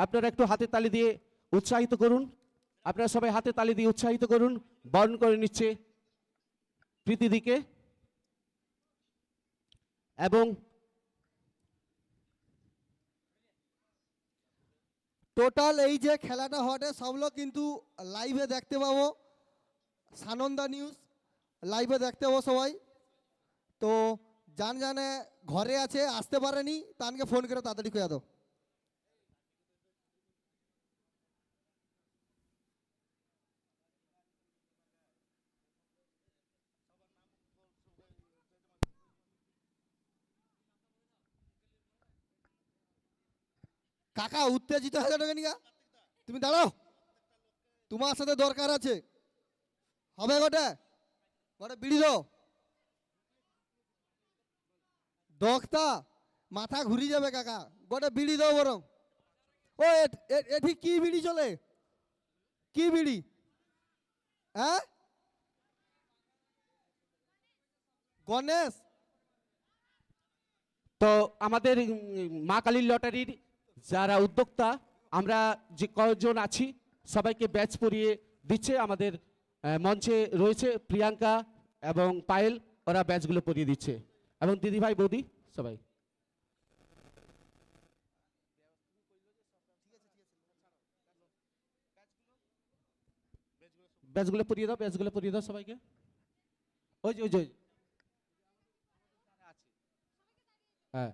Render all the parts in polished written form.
আপনারা একটু হাতে তালি দিয়ে উৎসাহিত করুন। আপনারা সবাই হাতে তালি দিয়ে উৎসাহিত করুন। বরণ করে নিচ্ছে প্রীতিদিকে এবং টোটাল এই যে খেলাটা হটে সব লোক কিন্তু লাইভে দেখতে পাবো, সানন্দা নিউজ লাইভে দেখতে পাবো সবাই। তো জান জানে ঘরে আছে আসতে পারেনি, তানকে ফোন করে তাড়াতাড়ি করে দাও। কাকা উত্তেজিত হয়ে যাবে নিকা, তুমি দাঁড়াও, তোমার সাথে দরকার আছে। হবে গোটে গোটে বিড়ি দাও। দখতা মাথা ঘুরি যাবে কাকা, গোটে বিড়ি দাও বরং। ও এটি কি বিড়ি চলে, কি বিড়ি? হ্যাঁ গণেশ। তো আমাদের মা কালীর লটারির যারা উদ্যোক্তা আমরা যে কয়েকজন আছি সবাইকে ব্যাচ পরিয়ে দিচ্ছে। আমাদের মঞ্চে রয়েছে প্রিয়াঙ্কা এবং পায়েল, ওরা ব্যাচগুলো পরিয়ে দিচ্ছে এবং দিদিভাই বৌদি সবাই। ব্যাচগুলো পরিয়ে দাও, ব্যাচগুলো পরিয়ে দাও সবাইকে। ওই যে ওই যে হ্যাঁ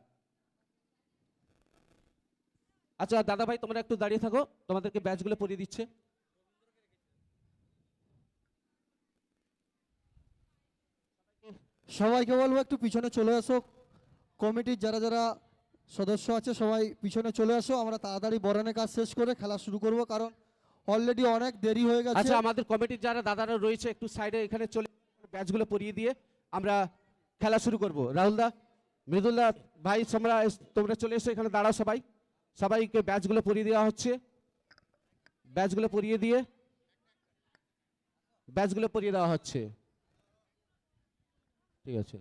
আচ্ছা দাদা ভাই তোমরা একটু দাঁড়িয়ে থাকো, তোমাদেরকে ব্যাচগুলো পরিয়ে দিচ্ছে। সবাইকে বলবো একটু পিছনে চলে আসো, কমিটির যারা যারা সদস্য আছে সবাই পিছনে চলে আসো, আমরা তাড়াতাড়ি বরণের কাজ শেষ করে খেলা শুরু করব, কারণ অলরেডি অনেক দেরি হয়ে গেছে। আচ্ছা আমাদের কমিটির যারা দাদারা রয়েছে একটু সাইডে এখানে চলে ব্যাচগুলো পরিয়ে দিয়ে আমরা খেলা শুরু করব। রাহুলদা, মৃদুলদা, ভাই তোমরা চলে এসো এখানে দাঁড়াও সবাই। সবাইকে ব্যাচগুলো পরিয়ে দেওয়া হচ্ছে। ব্যাচগুলো পরিয়ে দিয়ে ব্যাচগুলো পরিয়ে দেওয়া হচ্ছে। ঠিক আছে,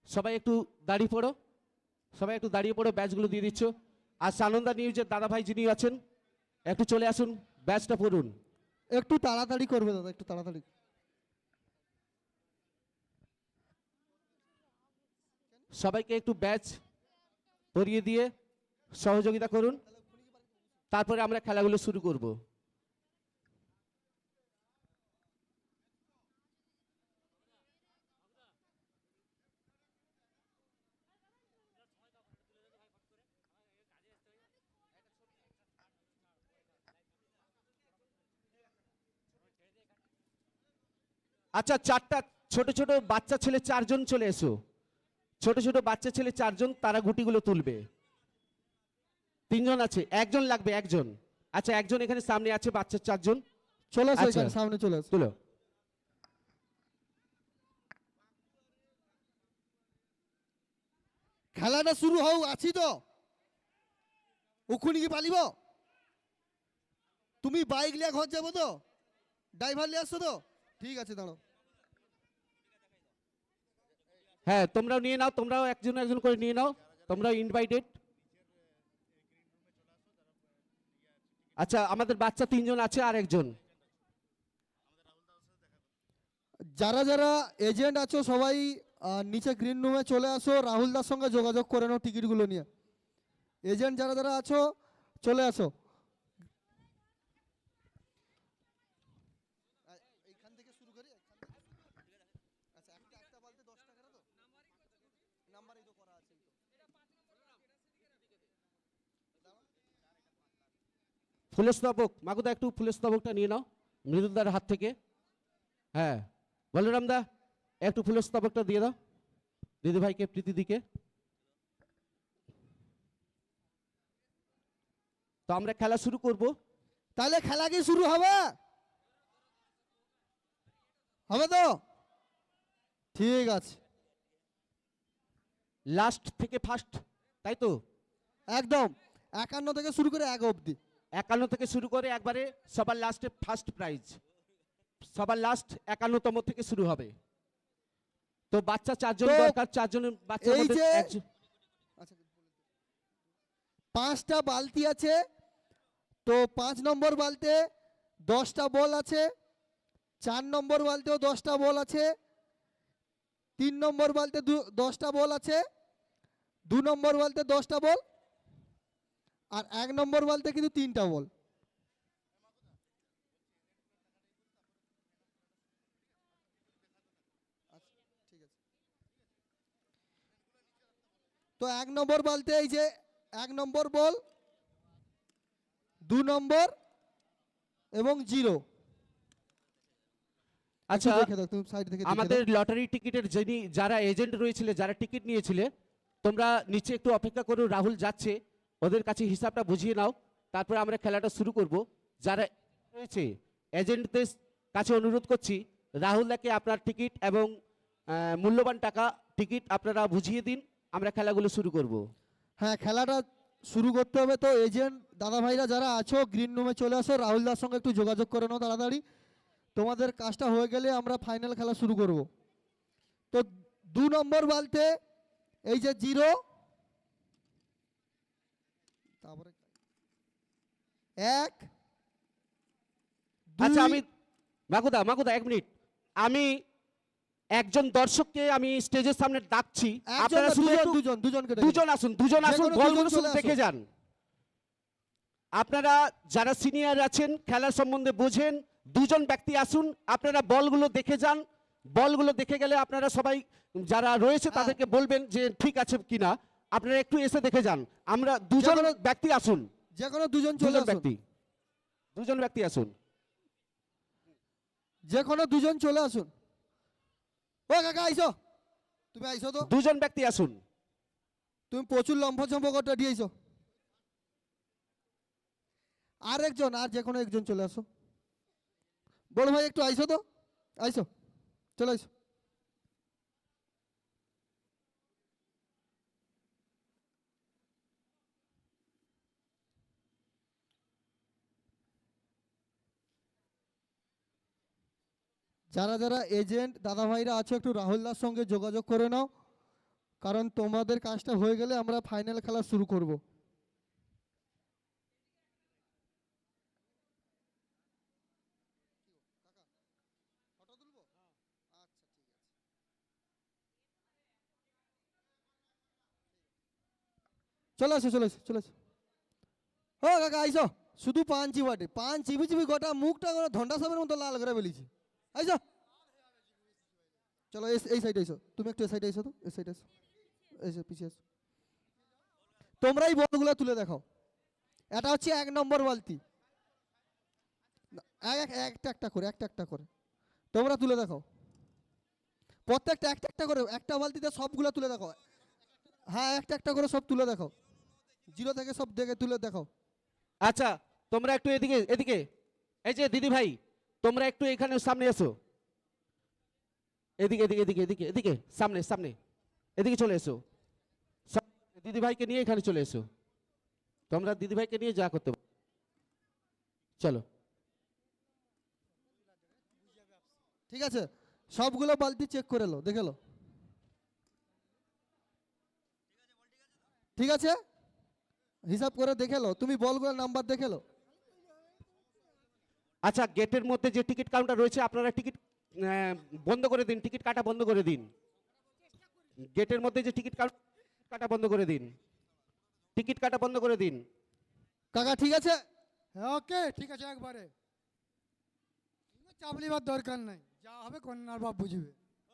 সবাই একটু দাঁড়িয়ে পড়ো, সবাই একটু দাঁড়িয়ে পড়ো, ব্যাচগুলো দিয়ে দিচ্ছ। আর সানন্দা নিউজের দাদা ভাই যিনি আছেন একটু চলে আসুন, ব্যাচটা পড়ুন। একটু তাড়াতাড়ি করবে দাদা, একটু তাড়াতাড়ি। সবাইকে একটু ব্যাচ পরিয়ে দিয়ে সহযোগিতা করুন, তারপরে আমরা খেলাগুলো শুরু করব। আচ্ছা চারটা ছোট ছোট বাচ্চা ছেলে চারজন চলে এসো, ছোট ছোট বাচ্চা ছেলে চারজন, তারা গুটিগুলো তুলবে। তিনজন আছে, একজন লাগবে একজন। আচ্ছা একজন এখানে সামনে আছে, বাচ্চা চারজন চলে আসো আচ্ছা এখানে সামনে চলে আসো। তুলো। খেলাটা শুরু হও, আছি তো। উখুনি কি পালিব? তুমি বাইক লিয়ে ঘর যাবো তো? ড্রাইভার লিয়ে আসছো তো? ঠিক আছে দাঁড়ো। হ্যাঁ তোমরাও নিয়ে নাও, তোমরাও একজন একজন করে নিয়ে নাও, তোমরাও ইনভাইটেড। আচ্ছা আমাদের বাচ্চা তিনজন আছে আর একজন। যারা যারা এজেন্ট আছো সবাই নিচে গ্রিন রুমে চলে আসো, রাহুলদার সঙ্গে যোগাযোগ করে নাও টিকিটগুলো নিয়ে। এজেন্ট যারা যারা আছো চলে আসো। এইখান থেকে শুরু করি। আচ্ছা একটা একটা বলতে 10 টাকা তো নাম্বারই তো করা আছে। ফুলস্তবক মাগুদা, একটু ফুলস্তবকটা নিয়ে নাও মৃদুলদার হাত থেকে। হ্যাঁ বলরাম দা একটু ফুলস্তবকটা দিয়ে দাও দিদিভাইকে, প্রীতিদিকে। তো আমরা খেলা শুরু করব। তাহলে খেলা কি শুরু হবে? হবে তো? ঠিক আছে। লাস্ট থেকে ফার্স্ট, তাই তো? একদম 51 থেকে শুরু করে 1 অবধি। 51 থেকে শুরু করে একবারে সবার লাস্টে ফার্স্ট প্রাইজ, সবার লাস্ট 51তম থেকে শুরু হবে। তো বাচ্চা চারজন তো দরকার, চারজনের বাচ্চার এই মধ্যে যে একজন। আচ্ছা 5টা বালতি আছে, তো 5 নম্বর বালতে 10টা বল আছে, 4 নম্বর বালতেও 10টা বল আছে, 3 নম্বর বালতে 10টা বল আছে, 2 নম্বর বালতে 10টা বল, আর 1 নম্বর বালতে কিন্তু 3টা বল। তো 1 নম্বর বালতে এই যে 1 নম্বর বল, 2 নম্বর এবং 0। আচ্ছা, দেখে দাও, তুমি সাইড থেকে দেখে আমাদের দাও। লটারি টিকিটের যারা এজেন্ট রয়েছিল, যারা টিকিট নিয়েছিলে, তোমরা নিচে একটু অপেক্ষা করো, রাহুল যাচ্ছে, ওদের কাছে হিসাবটা বুঝিয়ে নাও, তারপরে আমরা খেলাটা শুরু করব। যারা রয়েছে এজেন্টদের কাছে অনুরোধ করছি, রাহুলদাকে আপনার টিকিট এবং মূল্যবান টাকা টিকিট আপনারা বুঝিয়ে দিন, আমরা খেলাগুলো শুরু করব। হ্যাঁ, খেলাটা শুরু করতে হবে। তো এজেন্ট দাদা ভাইরা যারা আছো, গ্রিন রুমে চলে আসো, রাহুল দার সঙ্গে একটু যোগাযোগ করে নাও তাড়াতাড়ি। তোমাদের কাজটা হয়ে গেলে আমরা ফাইনাল খেলা শুরু করব। তো 2 নম্বর বালতে এই যে 0, তারপরে 1, আচ্ছা, 2, আমি মাকুদা 1 মিনিট, আমি একজন দর্শককে আমি স্টেজের সামনে ডাকছি, আপনারা শুধু একটু দুজনকে দুজন আসুন, দুজন আসুন, যেকোনো বলগুলো দুজন শুধু চলে দেখে আসো। যান। আপনারা যারা সিনিয়র আছেন, খেলার সম্বন্ধে বোঝেন, দুজন ব্যক্তি আসুন, আপনারা বলগুলো দেখে যান। বলগুলো দেখে গেলে আপনারা সবাই যারা রয়েছে তাদেরকে বলবেন যে ঠিক আছে কিনা, আপনারা একটু এসে দেখে যান। আমরা দুজন ব্যক্তি আসুন, যেকোনো দুজন চলে দুজন আসুন, ব্যক্তি, দুজন ব্যক্তি আসুন। যেকোনো দুজন চলে আসুন। ও কাকা আইসো, তুমি আইসো তো, দুজন ব্যক্তি আসুন। তুমি প্রচুর লম্ফঝম্প করতে দিয়েছো। আরেকজন, আর যে কোনো একজন চলে আসো। বড় ভাই একটু আইসো তো, আইসো, চলে আইসো। যারা যারা এজেন্ট দাদা ভাইরা আছো, একটু রাহুলদার সঙ্গে যোগাযোগ করে নাও, কারণ তোমাদের কাজটা হয়ে গেলে আমরা ফাইনাল খেলা শুরু করব। চলে আসো, চলে আসো, চলে আসো। ও কাকা আইসো, শুধু পান চিবাটে, পান চিবি চিবি গোটা মুখটা করে ধন্ডা সাপের মতো লাল করে ফেলেছি। আইসো, চলো এই সাইডে আইসো, তুমি একটু এই সাইডে আইসো তো, এই সাইডে আইসো, এসো পিছিয়ে এসো। তোমরাই বলগুলো তুলে দেখাও। এটা হচ্ছে 1 নম্বর বালতি, একটা একটা করে, একটা একটা করে তোমরা তুলে দেখাও। প্রত্যেকটা একটা একটা করে, একটা বালতিতে সবগুলো তুলে দেখাও। হ্যাঁ, একটা একটা করে সব তুলে দেখাও, 0 থেকে সব দেখে তুলে দেখাও। আচ্ছা, তোমরা একটু এদিকে এদিকে, এই যে দিদি ভাই, তোমরা একটু এখানে সামনে এসো, এদিকে এদিকে এদিকে এদিকে এদিকে, সামনে সামনে, এদিকে চলে এসো। দিদি ভাইকে নিয়ে এখানে চলে এসো, তোমরা দিদি ভাইকে নিয়ে যা করতে পারো। চলো। ঠিক আছে, সবগুলো বালতি চেক করে লো, দেখে লো। ঠিক আছে, হিসাব করে দেখে লো, তুমি বলগুলোর নাম্বার দেখে লো। আচ্ছা, গেটের মধ্যে যে টিকিট কাউন্টার রয়েছে, আপনারা টিকিট বন্ধ করে দিন, টিকিট কাটা বন্ধ করে দিন। গেটের মধ্যে যে টিকিট কাটা বন্ধ করে দিন, টিকিট কাটা বন্ধ করে দিন। কাকা ঠিক আছে? হ্যাঁ ওকে, ঠিক আছে একবারে, চাপ লিবার দরকার নাই, যা হবে কন্যার বাপ বুঝবে।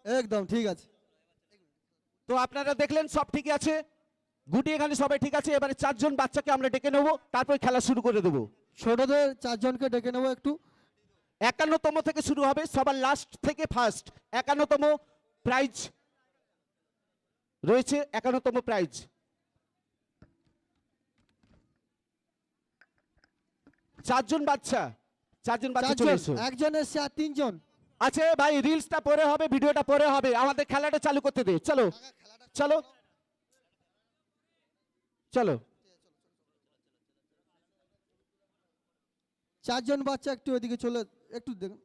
একদম ঠিক আছে। তো আপনারা দেখলেন সব ঠিক আছে, গুটি এখানে সবাই ঠিক আছে। এবারে 4 জন বাচ্চাকে আমরা ডেকে নেবো, তারপর খেলা শুরু করে দেবো। ছোটদের 4 জনকে ডেকে নেবো একটু। 51তম থেকে শুরু হবে, সবার লাস্ট থেকে ফার্স্ট। 51তম প্রাইজ রয়েছে, 51তম প্রাইজ। 4 জন বাচ্চা, 4 জন বাচ্চা চলে এসো। একজন এসছে আর 3 জন। আছে ভাই, রিলসটা পরে হবে, ভিডিওটা পরে হবে, আমাদের খেলাটা চালু করতে দে। চলো চলো চলো। 4 জন বাচ্চা একটু ওইদিকে চলে, একটু দেখুন।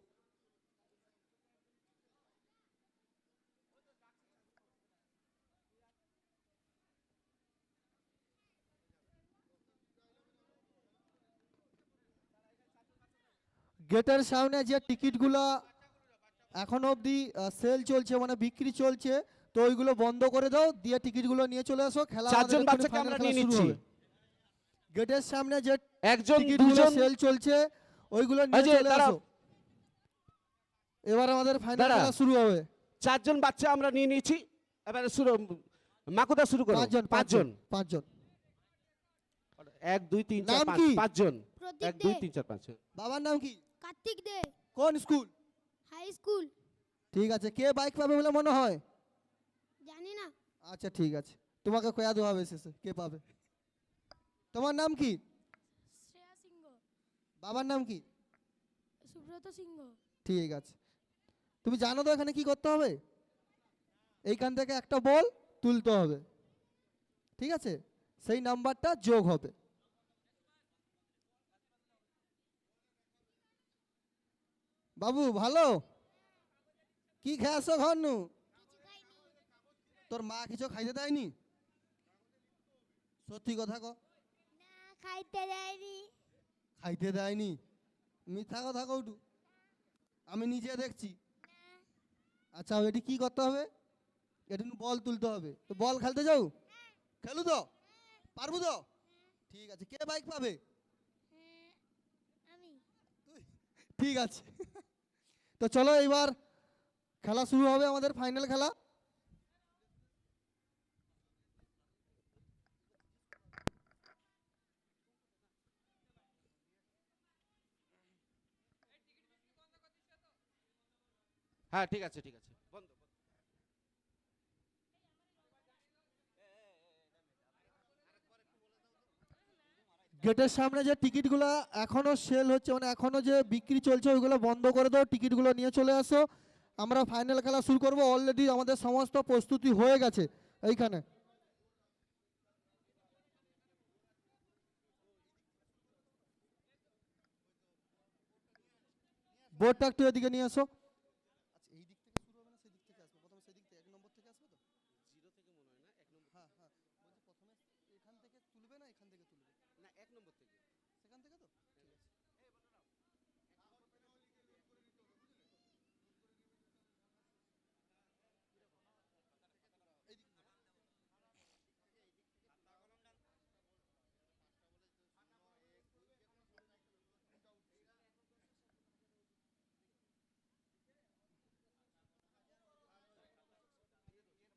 গেটের সামনে যে টিকিটগুলো এখন অবধি সেল চলছে মানে বিক্রি চলছে, তো ওইগুলো বন্ধ করে দাও, দিয়ে টিকিটগুলো নিয়ে চলে আসো। খেলা চারজন আমাদের এক্ষুনি বাচ্চাকে final আমরা খেলা নিয়ে শুরু নিচ্ছি। হবে। গেটের সামনে যে একজন টিকিটগুলো দুজন সেল চলছে ওইগুলো নিয়ে অজয়, চলে দাঁড়াও। আসো। এবার আমাদের ফাইনাল দাঁড়া। খেলা শুরু হবে। চারজন বাচ্চা আমরা নিয়ে নিয়েছি, এবারে শুরু, মাকুদা শুরু করো। পাঁচজন পাঁচজন। পাঁচজন। 1 2 3 4 নাম 5 কি? পাঁচজন। প্রদীপ 1 2 দে, 3 4 5। বাবার নাম কি? কার্তিক দে, কোন স্কুল? High school. ঠিক আছে, কে বাইক পাবে বলে মনে হয়? জানি না। আচ্ছা ঠিক আছে, তোমাকে কয়া দেওয়া হবে শেষে কে পাবে। তোমার নাম কি? শ্রেয়া সিংহ, বাবার নাম কি? সুব্রত সিংহ। ঠিক আছে, তুমি জানো তো এখানে কি করতে হবে? এইখান থেকে একটা বল তুলতে হবে, ঠিক আছে? সেই নাম্বারটা যোগ হবে। বাবু ভালো, কি খেয়ে আসো ঘর নু? তোর মা কিছু খাইতে দেয়নি? সত্যি কথা ক। না, খাইতে দেয়নি। খাইতে দেয়নি? মিথ্যা কথা কৌটু, আমি নিজে দেখছি। আচ্ছা এটি কি করতে হবে? এটি বল তুলতে হবে, তো বল খেলতে যাও? খেলু তো? পারবো তো? ঠিক আছে, কে বাইক পাবে? আমি। ঠিক আছে। তো চলো এবার খেলা শুরু হবে, আমাদের ফাইনাল খেলা। হ্যাঁ ঠিক আছে ঠিক আছে, বন্ধ। গেটের সামনে যে টিকিটগুলো এখনো সেল হচ্ছে মানে এখনো যে বিক্রি চলছে ওইগুলো বন্ধ করে দাও, টিকিটগুলো নিয়ে চলে আসো। আমরা ফাইনাল খেলা শুরু করব। অলরেডি আমাদের সমস্ত প্রস্তুতি হয়ে গেছে এইখানে। বোর্ডটা একটু এদিকে নিয়ে আসো। আচ্ছা এই দিক থেকে শুরু হবে না সেই দিক থেকে আসবে? প্রথমে সেই দিক থেকে 1 নম্বর থেকে আসবে তো? জিরো থেকে মনে হয় না, 1 নম্বর। হ্যাঁ হ্যাঁ, বলছি প্রথমে এখান থেকে তুলবে না এখান থেকে তুলবে? না 1 নম্বর থেকে। সেখান থেকে তো? ঠিক আছে।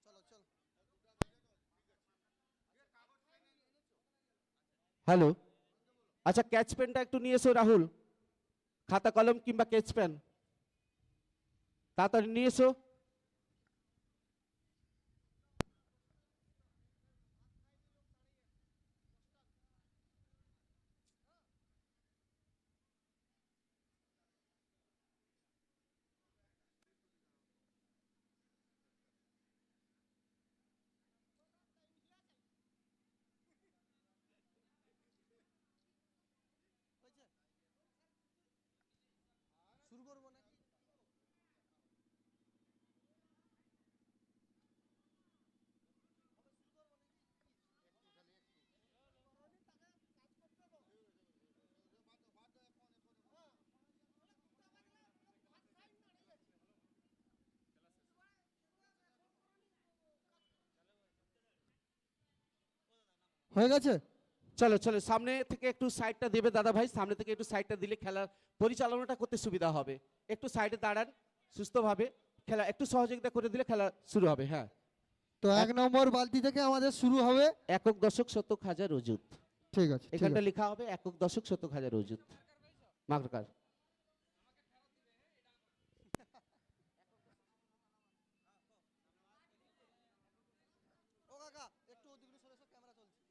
চলো চলো। হ্যালো, আচ্ছা ক্যাচ পেনটা একটু নিয়ে এসো রাহুল, খাতা কলম কিংবা ক্যাচ পেন তাড়াতাড়ি নিয়ে এসো। শুরু করবো নাকি? হয়ে গেছে? চলো চলো, সামনে থেকে একটু সাইডটা দেবে দাদা ভাই, সামনে থেকে একটু সাইডটা দিলে খেলার পরিচালনাটা করতে সুবিধা হবে। একটু সাইডে দাঁড়ান সুস্থভাবে, খেলা একটু সহযোগিতা করে দিলে খেলা শুরু হবে। হ্যাঁ, তো 1 নম্বর বালতি থেকে আমাদের শুরু হবে। একক দশক শতক হাজার অযুত, ঠিক আছে ঠিক এখানটা আছে। লেখা হবে একক দশক শতক হাজার অযুত মার্কার। ও কাকা একটু ওদিকে সরে এসো, ক্যামেরা চলছে।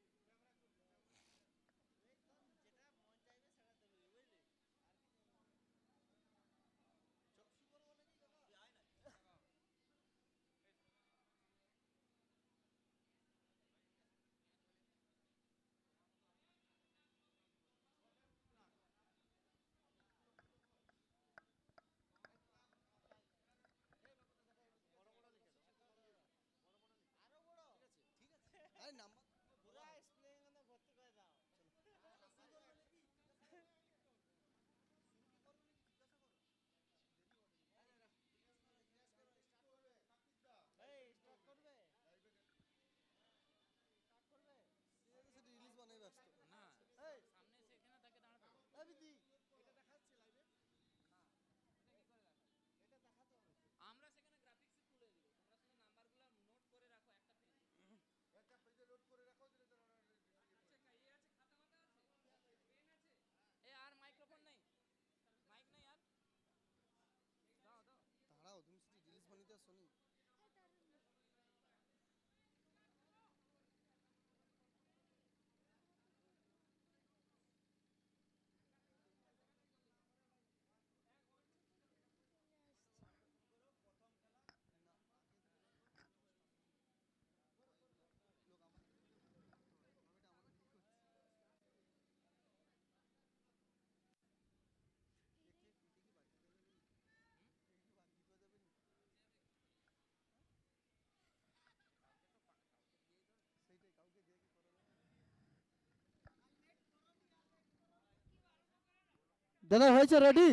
দাদা হয়েছে রেডি?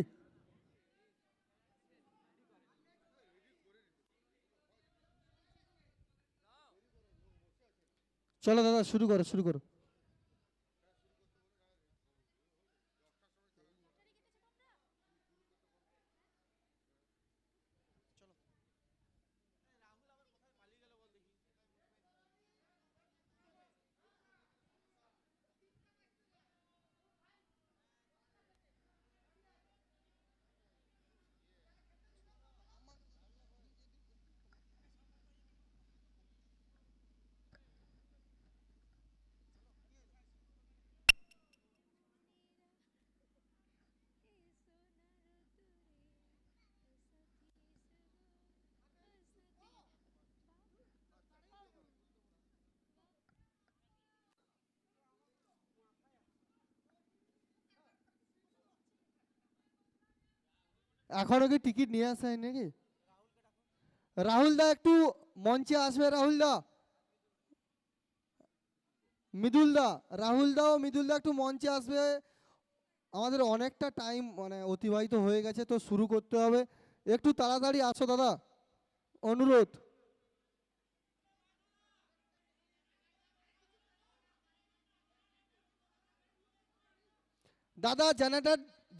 চলো দাদা শুরু করো শুরু করো। এখনো কি টিকিট নিয়ে আসা হয় নাকি? রাহুল দা একটু মঞ্চে আসবে। রাহুল দা, মৃদুল দা, রাহুল দা ও মৃদুল দা একটু মঞ্চে আসবে। আমাদের অনেকটা টাইম মানে অতিবাহিত হয়ে গেছে, তো শুরু করতে হবে। একটু তাড়াতাড়ি আসো দাদা, অনুরোধ। দাদা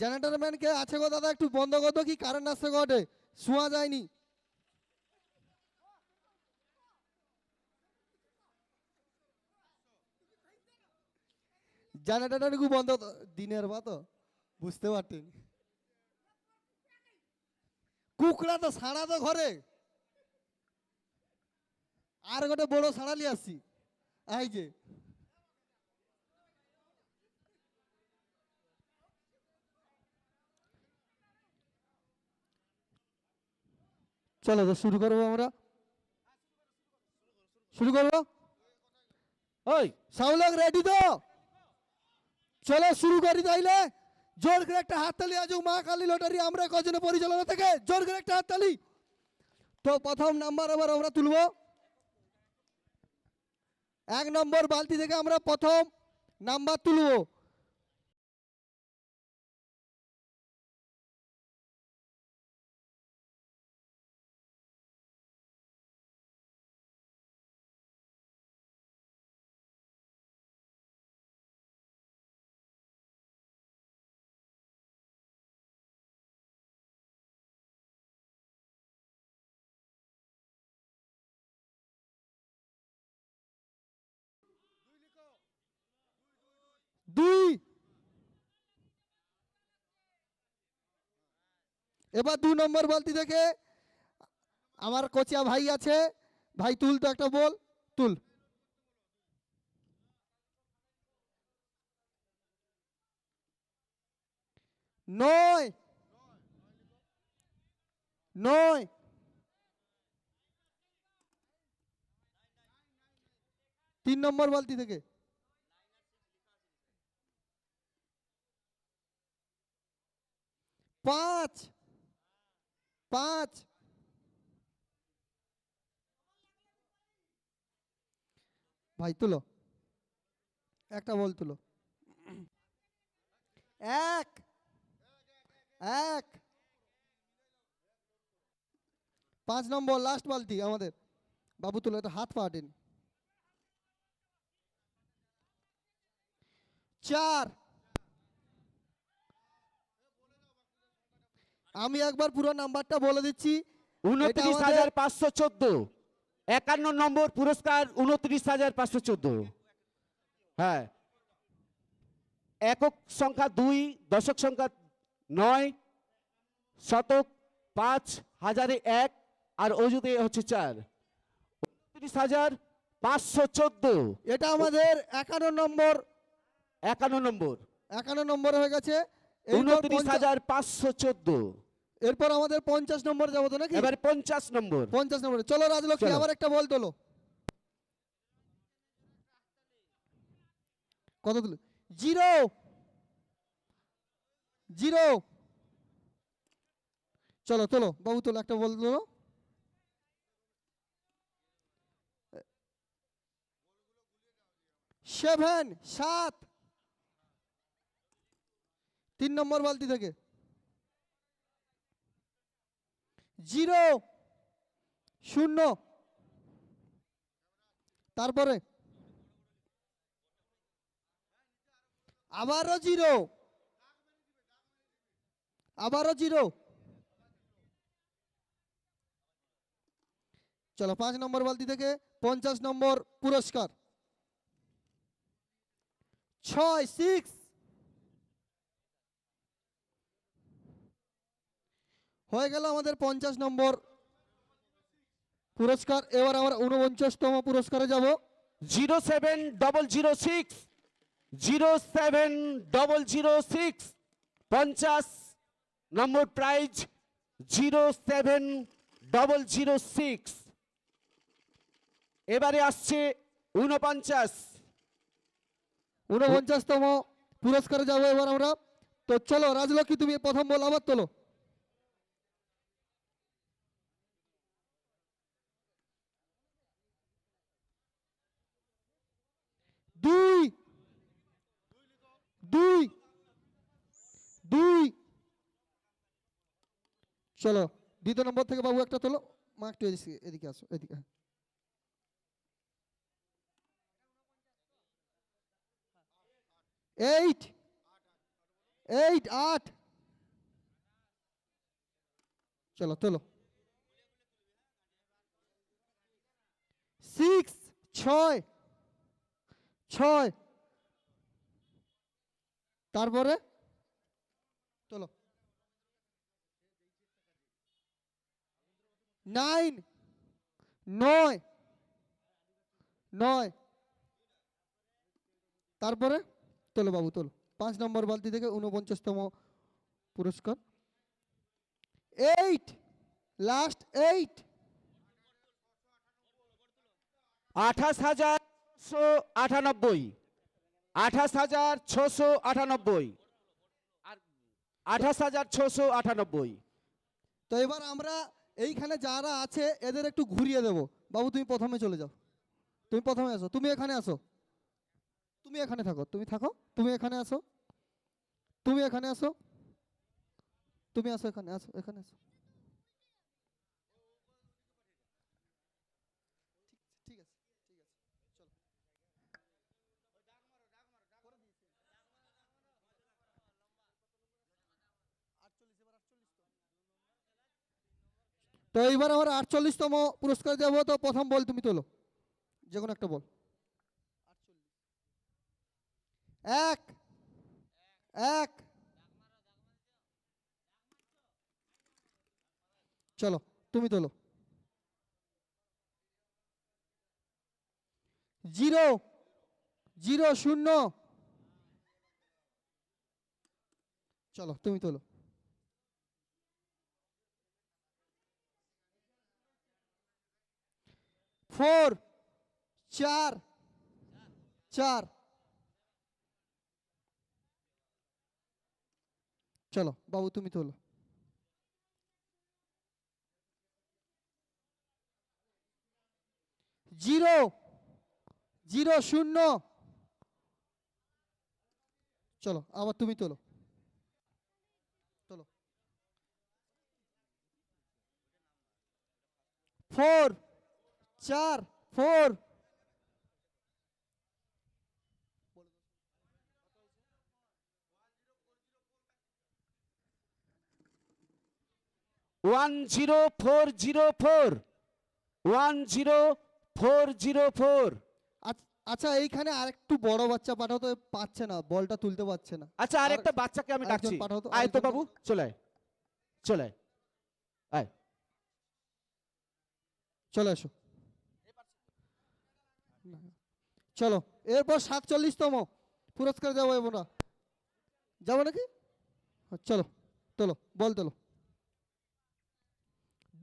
জেনারেটর ম্যান কে আছে গো দাদা, একটু বন্ধ করতো, কি কারেন্ট আসছে ঘটে, শোয়া যায়নি। জেনারেটর একটু বন্ধ দিনের বা তো বুঝতে পারতেন। কুকড়া তো সাড়া তো ঘরে, আর গোটে বড় সাড়ালি আসছি। এই যে চলো তো শুরু করবো আমরা, শুরু করবো। ওই সব লোক রেডি তো? চলো শুরু করি তাইলে। জোর করে একটা হাততালি আজ মা কালী লটারি আমরা কজনে পরিচালনা থেকে, জোর করে একটা হাততালি। তো প্রথম নাম্বার আবার আমরা তুলবো। 1 নম্বর বালতি থেকে আমরা প্রথম নাম্বার তুলবো। দুই, এবার 2 নম্বর বালতি থেকে আমার কোচিয়া ভাই আছে, ভাই তুল তো একটা বল, তুল। 9, 9, 3 নম্বর বালতি থেকে 5, 5, ভাই তুলো, একটা বল তুলো। 1, 1, 5 নম্বর লাস্ট বালতি আমাদের, বাবু তুলো, এটা হাত পাটেন। 4, আমি একবার পুরো নাম্বারটা বলে দিচ্ছি। এটা আমাদের 29,514। 51 নম্বর পুরস্কার 29,514। হ্যাঁ, একক সংখ্যা 2, দশক সংখ্যা 9, শতক 5, হাজারে 1 আর অযুতে হচ্ছে 4। 29,514। এটা আমাদের 51 নম্বর, 51 নম্বর, 51 নম্বর হয়ে গেছে। এরপর 29,514। এরপর আমাদের 50 নম্বর যাবো তো নাকি? এবারে 50 নম্বর। 50 নম্বরে চলো রাজলক্ষ্মী, চলো। আবার একটা বল তোলো। কত তুলো? 0, 0। চলো তোলো বাবু, তোলো একটা বল তোলো। 7, 7। 3 নম্বর বালতি থেকে 0 0। তারপরে আবারও 0, আবারও 0। চলো 5 নম্বর বালতি থেকে 50 নম্বর পুরস্কার 6 6। হয়ে গেল আমাদের 50 নম্বর পুরস্কার। এবার আমরা 49তম পুরস্কারে যাব। 07006 07006 50 নম্বর প্রাইজ 07006। এবারে আসছে 49। 49তম পুরস্কারে যাব এবার আমরা। তো চলো রাজলক্ষ্মী, তুমি প্রথম বল, আবার তোলো। 2 2 2। চলো দ্বিতীয় নম্বর থেকে বাবু একটা তোলো। মা একটু এদিকে আসো, এদিকে। 8 8 8। চলো তোলো। 6 6 6। তারপরে তোলো। 9 9 9। তারপরে তোলো বাবু, তোলো। 5 নম্বর বালতি থেকে 49তম পুরস্কার 8, লাস্ট 8। 28698, 28698 আর 28698। তো এবার আমরা এইখানে যারা আছে এদের একটু ঘুরিয়ে দেব। বাবু তুমি প্রথমে চলে যাও, তুমি প্রথমে আসো, তুমি এখানে আসো, তুমি এখানে থাকো, তুমি থাকো, তুমি এখানে আসো, তুমি এখানে আসো, তুমি আসো, এখানে আসো, এখানে আসো। ঠিক আছে, ঠিক আছে, চলো। তো এইবার আমরা 48তম পুরস্কার দেবো। তো প্রথম বল তুমি তোলো, যে কোনো একটা বল। 1 1। চলো তুমি তোলো। 0 0 0। চলো তুমি তোলো। 4 4 4। চলো বাবু তুমি তোলো। 0 0 0। চলো আবার তুমি তোলো, তোলো। 4 4 4। 10404, 10404। আচ্ছা এইখানে আরেকটু বড় বাচ্চা পাঠাতে পারছে না, বলটা তুলতে পারছে না। আচ্ছা আরেকটা বাচ্চাকে আমি আরেকজন ডাকছি। পাঠাও তো, আয় তো আরেকজন বাবু, চলে আয়, চলে আয়, আয়। চলে এসো। চলো এরপর 47তম পুরস্কার যাবো আমরা, যাবো নাকি? চলো তোলো, বল তোলো।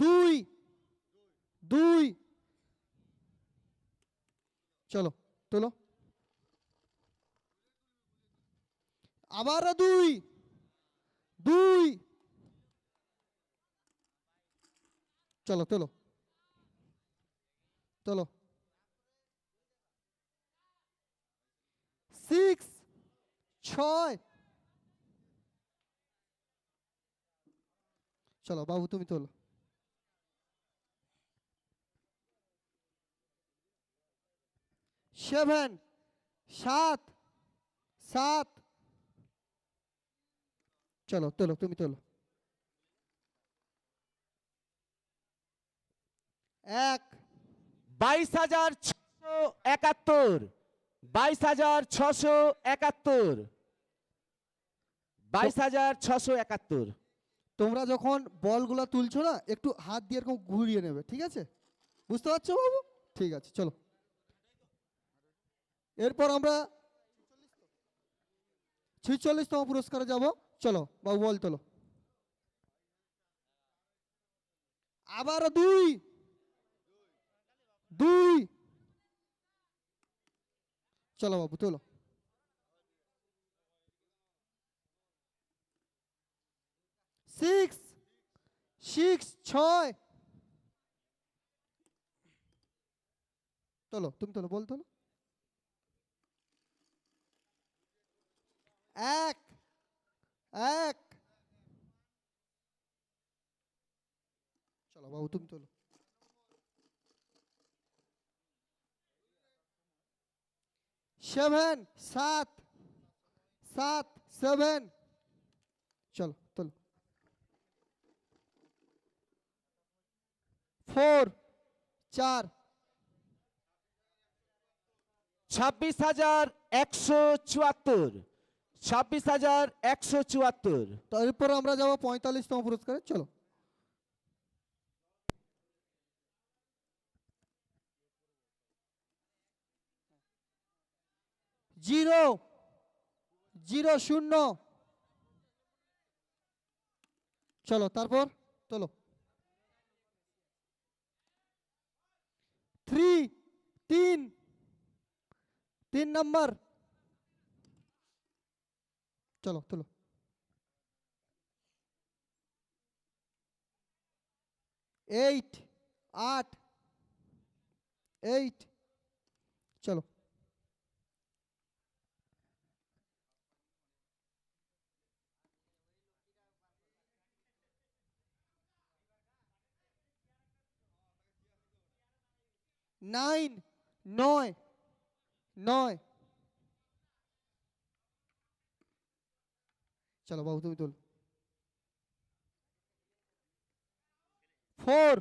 2 2। চলো তোলো। আবারও 2 2। চলো তোলো, তোলো। 6 6। চলো বাবু তুমি তোলো। 7 7 7 চলো তোলো তুমি তোলো। 1 22,671, 22,671, 22,671। তোমরা যখন বলগুলো তুলছো না একটু হাত দিয়ে এরকম ঘুরিয়ে নেবে, ঠিক আছে? বুঝতে পারছো বাবু? ঠিক আছে চলো। এরপর আমরা 46তম পুরস্কারে যাব। চলো বাবু বল তোলো। আবার 2 2 চলো বাবু তোলো। 6 6 6 তোলো তুমি তোলো বল তোলো। 1 1 চলো বাবু তুমি তোলো। 7 7 7 7 চলো তোলো। 4 4 26,174, 26,174। তারপর আমরা যাব 45তম পুরস্কারে। চলো। 0 0 0 চলো তারপর তোলো। 3 3 3 নাম্বার চলো তোলো। 8 8 8 চলো। 9 9 9 চলো বাবু তুমি তোলো। 4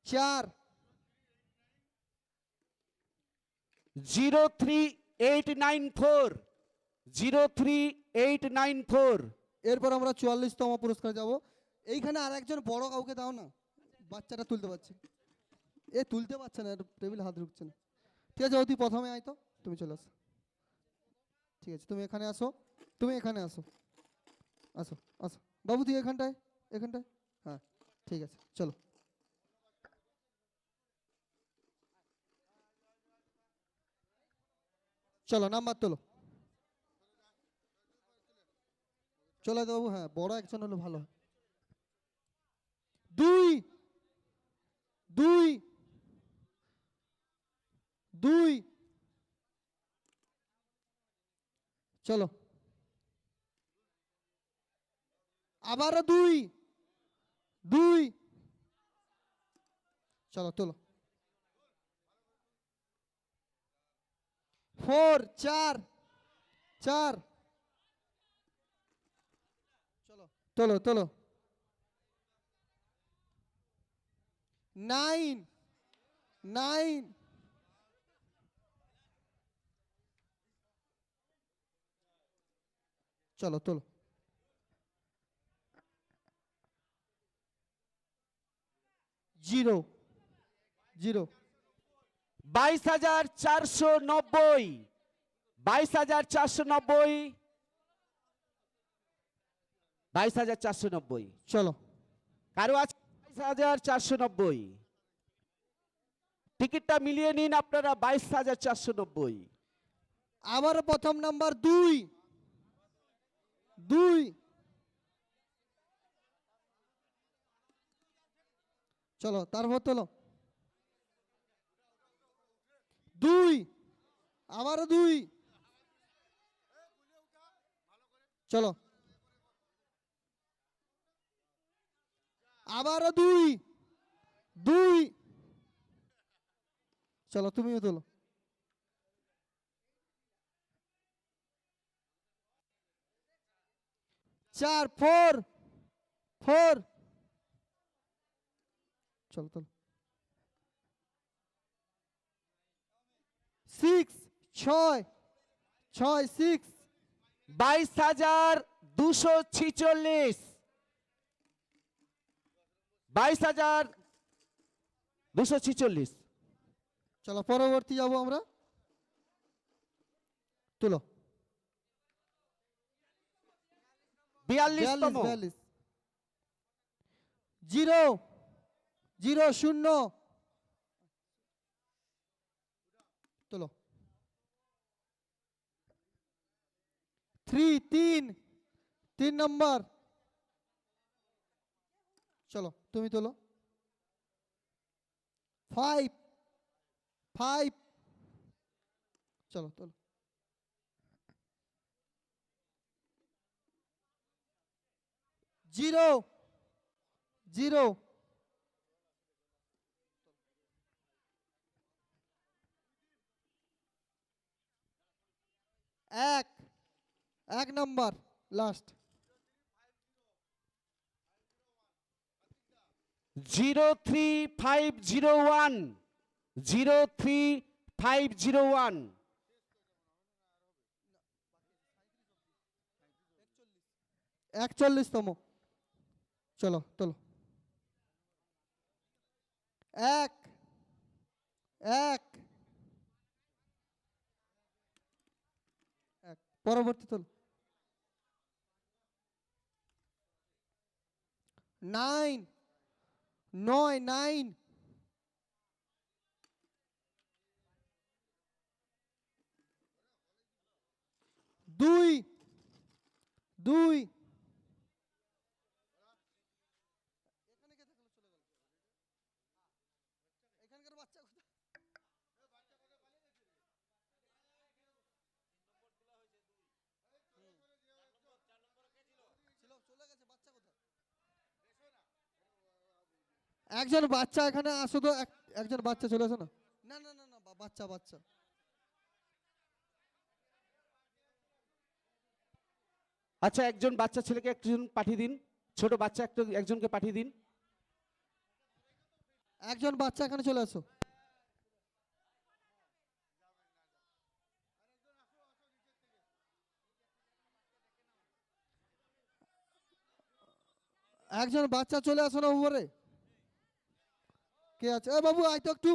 4 03894, 03894। এরপর আমরা 44তম পুরস্কার যাব। এইখানে আর একজন বড় কাউকে দাও না, বাচ্চাটা তুলতে পারছে, এ তুলতে পারছে না, টেবিল হাত ঢুকছে না। ঠিক আছে তুই প্রথমে আয় তো, তুমি চলে আসো। ঠিক আছে তুমি এখানে আসো, তুমি এখানে আসো, আসো আসো বাবু তুই এখানটায়, এখানটায়, হ্যাঁ ঠিক আছে চলো। চলো নাম্বার তোলো। চলে তো বাবু, হ্যাঁ বড় একজন হলো ভালো হয়। 2 2 2 চলো। আবারও 2 2 চলো তোলো। 4 4 4 চলো তোলো তোলো। 9 9 চলো তোলো। 0 0 22,490, 22,490, 22,490। চলো। কারো আছে 22,490? টিকিটটা মিলিয়ে নিন আপনারা, 22,490। আবার প্রথম নাম্বার 2 2 চলো তারপর তোলো। 2 আবারও 2 চলো। আবারও 2 2 চলো তুমিও তোলো। 4 4 4 চলো তোলো। 6 6 6 6 22,246, 22,246। চলো পরবর্তী যাব আমরা। তুলো। 42তম, 42 0 0 0 তুলো। 3 3 3 নম্বর চলো তুমি তোলো। 5 5 চলো তোলো। 0 0 এক 1 নম্বর লাস্ট। 03501, 03501, 41তম চলো তোলো। 1 1 পরবর্তী তোলো। 9 9 9 2 2 এখানকার বাচ্চা কোথায়? ছিল, চলে গেছে, বাচ্চা কোথায়? একজন বাচ্চা এখানে আসো তো, একজন বাচ্চা চলে আসো না। না না না না বাচ্চা বাচ্চা। আচ্ছা একজন বাচ্চা ছেলেকে একজন পাঠিয়ে দিন, ছোট বাচ্চা একজনকে পাঠিয়ে দিন। একজন বাচ্চা এখানে চলে আসো। একজন বাচ্চা চলে আসো না উপরে। কে আছে? এ বাবু আয় তো একটু।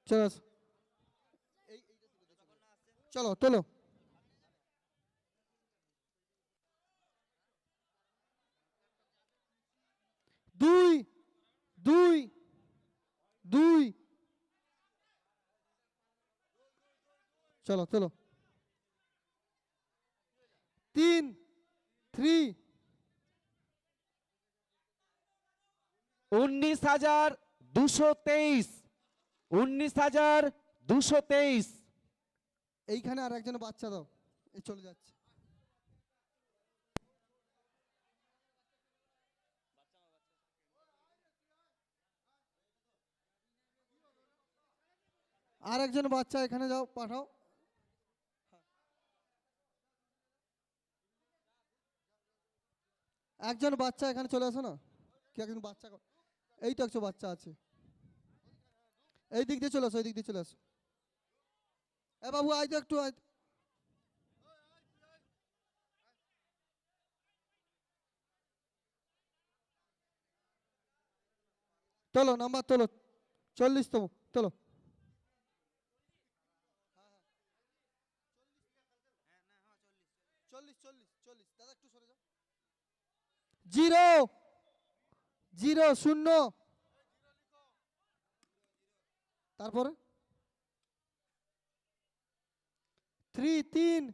চলে আসো। চলো তোলো। 2 2 2 চলো তোলো। 3 3 19,223, 19,223। এইখানে আর একজন বাচ্চা দাও, এই চলে যাচ্ছে। আর একজন বাচ্চা এখানে যাও, পাঠাও। একজন বাচ্চা এখানে চলে আসো না। কি একজন বাচ্চা এই তো একজন বাচ্চা আছে। এই দিক দিয়ে চলে আসো, এই দিক দিয়ে চলে আসো। এ বাবু আয় তো একটু, আয়। তোলো নাম্বার তোলো। 40তম তোলো। 40 দাদা একটু সরে যাও। 0 0 0 তারপরে 3 3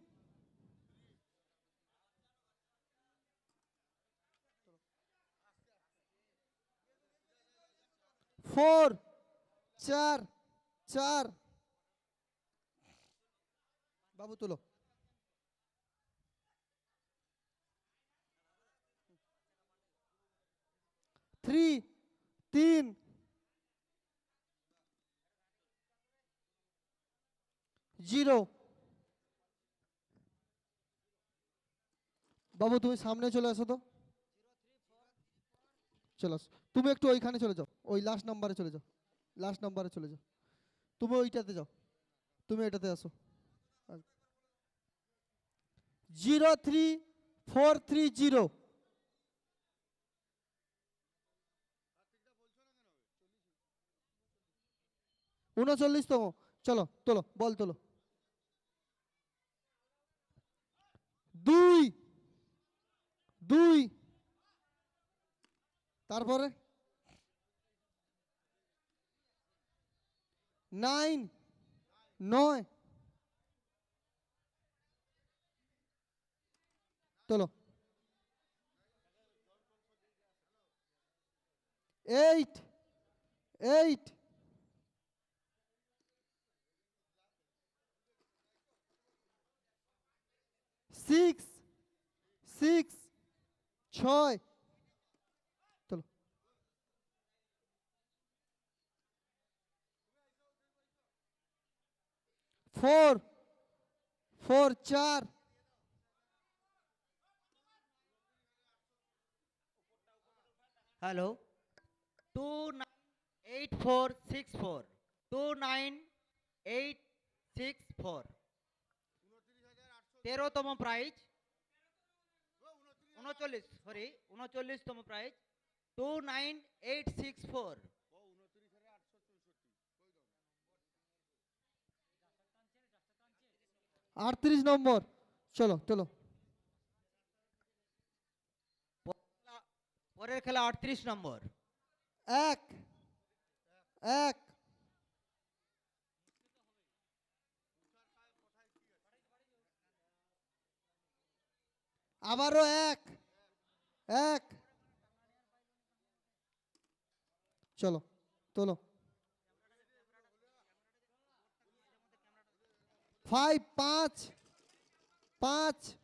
4 4 4 বাবু তুলো 3 3 0 বাবু তুমি সামনে চলে আসো তো চলে আসো তুমি একটু ওইখানে চলে যাও ওই লাস্ট নাম্বারে চলে যাও লাস্ট নাম্বারে চলে যাও তুমি ওইটাতে যাও তুমি এটাতে আসো 03430 39তম চলো তোলো বল তোলো 2 2 তারপরে 9 9 তোলো 8 8 6 6 6 তোলো 4 4 4 হ্যালো 298464 2984 13তম প্রাইজ 39তম প্রাইজ 29864 38 নম্বর চলো তোলো পরের খেলা 38 নম্বর 1 1 আবারও 1 1 চলো তোলো 5 5 5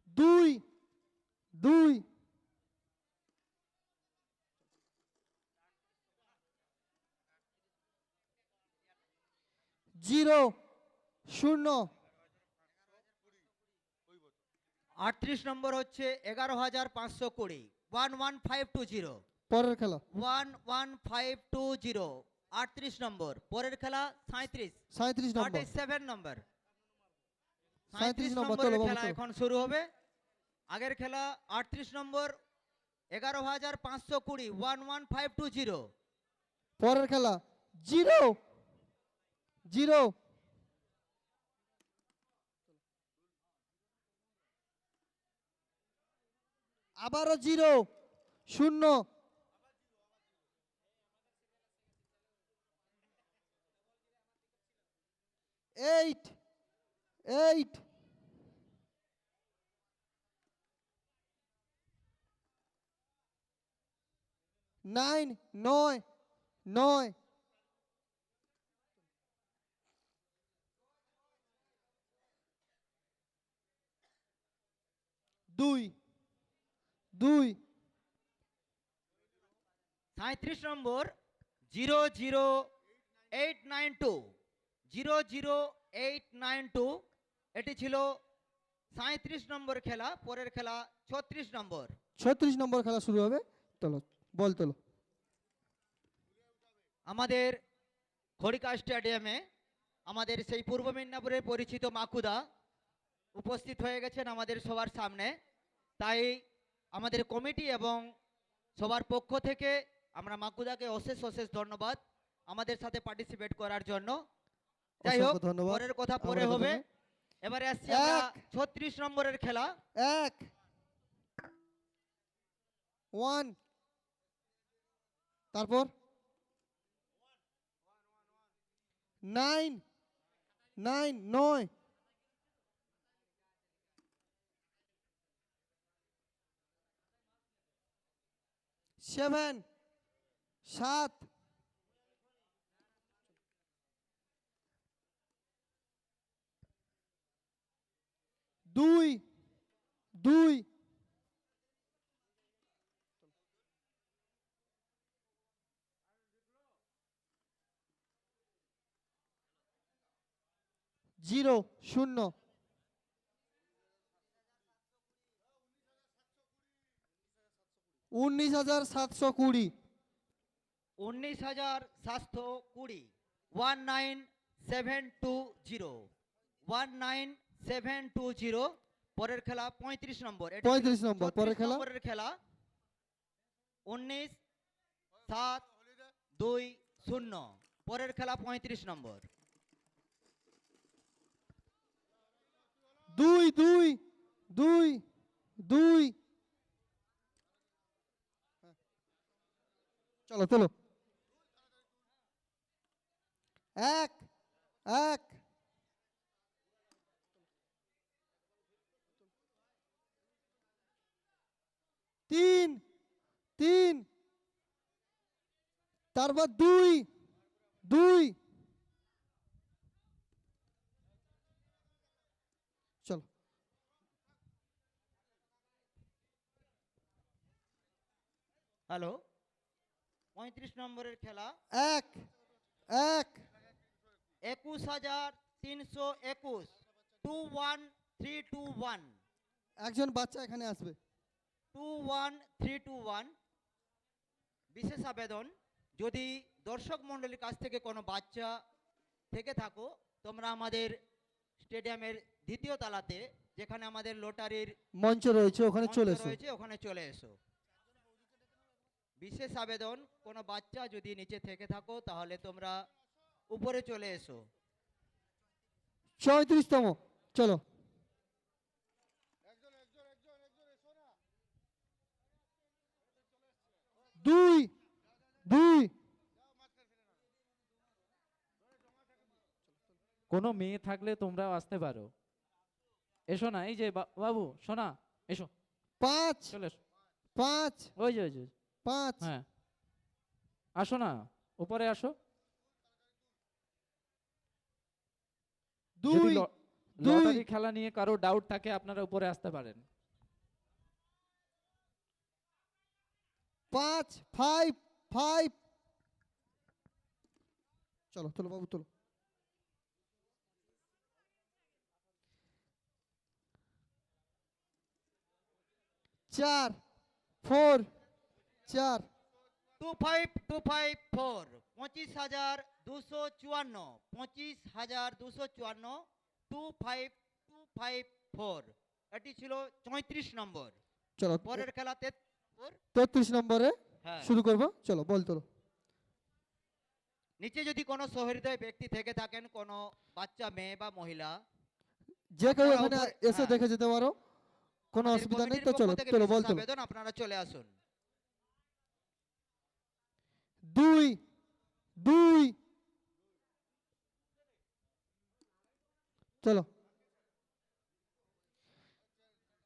2 2 0 0 38 নম্বর হচ্ছে 11520 11520 পরের খেলা 11520 38 নম্বর পরের খেলা 37 37 নম্বর 37 নম্বর 37 নম্বর নম্বরের তোলো বাবু খেলা তোলো। এখন শুরু হবে আগের খেলা 38 নম্বর 11520 11520 পরের খেলা 0 0 আবারও 0 0 8 8 9 9 9 2 2 37 নম্বর 00892 00892 এটি ছিল 37 নম্বর খেলা পরের খেলা 36 নম্বর 36 নম্বর খেলা শুরু হবে তোলো বল তোলো আমাদের খড়িকা স্টেডিয়ামে আমাদের সেই পূর্ব মেদিনীপুরের পরিচিত মাকুদা উপস্থিত হয়ে গেছেন আমাদের সবার সামনে তাই আমাদের কমিটি এবং সবার পক্ষ থেকে আমরা মাকুদাকে অশেষ অশেষ ধন্যবাদ আমাদের সাথে পার্টিসিপেট করার জন্য যাই হোক অসংখ্য ধন্যবাদ পরের কথা পরে আমাদের হবে জন্য। এবারে আসছি আমরা এক। 36 নম্বরের খেলা 1 1 তারপর 9 9 9 7 7 2 2 0 0 19,720 19,720 19720 19720 পরের খেলা 35 নম্বর। এটি ছিল 35 নম্বর, 36 পরের খেলা? নম্বরের খেলা 19,720 পরের খেলা 35 নম্বর। 2 2 2 2 চলো চলো 1 1 3 3 তারপর 2 2 চলো হ্যালো 35 নম্বরের খেলা 1 1 21,321 21321 একজন বাচ্চা এখানে আসবে 21321 বিশেষ আবেদন, যদি দর্শক মণ্ডলীর কাছ থেকে কোনো বাচ্চা থেকে থাকো তোমরা আমাদের স্টেডিয়ামের দ্বিতীয় তলাতে যেখানে আমাদের লটারির মঞ্চ রয়েছে ওখানে মঞ্চ চলে এসো রয়েছে ওখানে চলে এসো। বিশেষ আবেদন, কোনো বাচ্চা যদি নিচে থেকে থাকো তাহলে তোমরা উপরে চলে এসো। 34তম চলো 2 2 কোনো মেয়ে থাকলে তোমরাও আসতে পারো। এসো না, এই যে বাবু সোনা, এসো 5 চলে এসো। 5 ওই যে 5 হ্যাঁ, আসো না, উপরে আসো। 2 যদি 2 লটারি খেলা নিয়ে কারো ডাউট থাকে আপনারা উপরে আসতে পারেন। 5 5 5 চলো চলো বাবু চলো 4 4 4 25254 25,254 25,254 25254 এটি ছিল 34 নম্বর। চলো পরের খেলা 33। 33 নম্বরে হ্যাঁ, শুরু করবো চলো বল তোলো নিচে যদি কোনো সহৃদয় ব্যক্তি থেকে থাকেন, কোনো বাচ্চা মেয়ে বা মহিলা, যে কেউ আপনারা এখানে উপরে- এসে হ্যাঁ। দেখে যেতে পারো কোনো আমাদের অসুবিধা নেই কমিটির তো পক্ষ চলো থেকে চলো বিশেষ বল তোলো আবেদন, আপনারা চলে আসুন। 2 2 চলো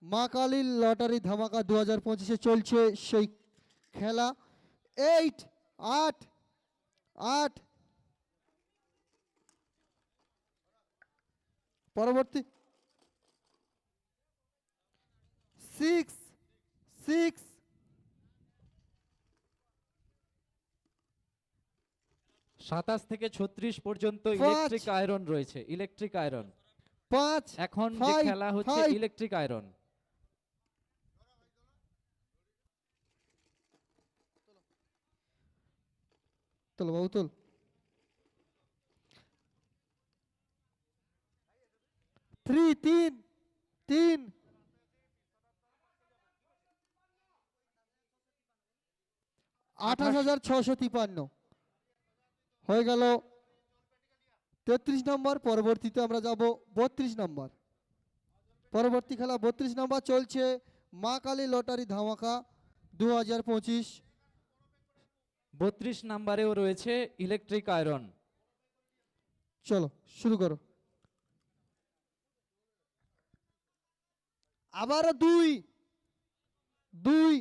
মা কালীর লটারি ধামাকা 2025-এ চলছে সেই খেলা 8 8 8 পরবর্তী 6 6 27 থেকে 36 পর্যন্ত পাঁচ। ইলেকট্রিক আয়রন রয়েছে, ইলেকট্রিক আয়রন। 5 এখন যে Five, খেলা হচ্ছে five। Electric iron. চলো বাবু তোল 3 3 3 28,653 হয়ে গেল 33 নম্বর। পরবর্তীতে আমরা যাব 32 নম্বর। পরবর্তী খেলা 32 নম্বর চলছে মা কালী লটারি ধামাকা 2025। 32 নম্বরেও রয়েছে ইলেকট্রিক আয়রন। চলো শুরু করো। আবারও 2 2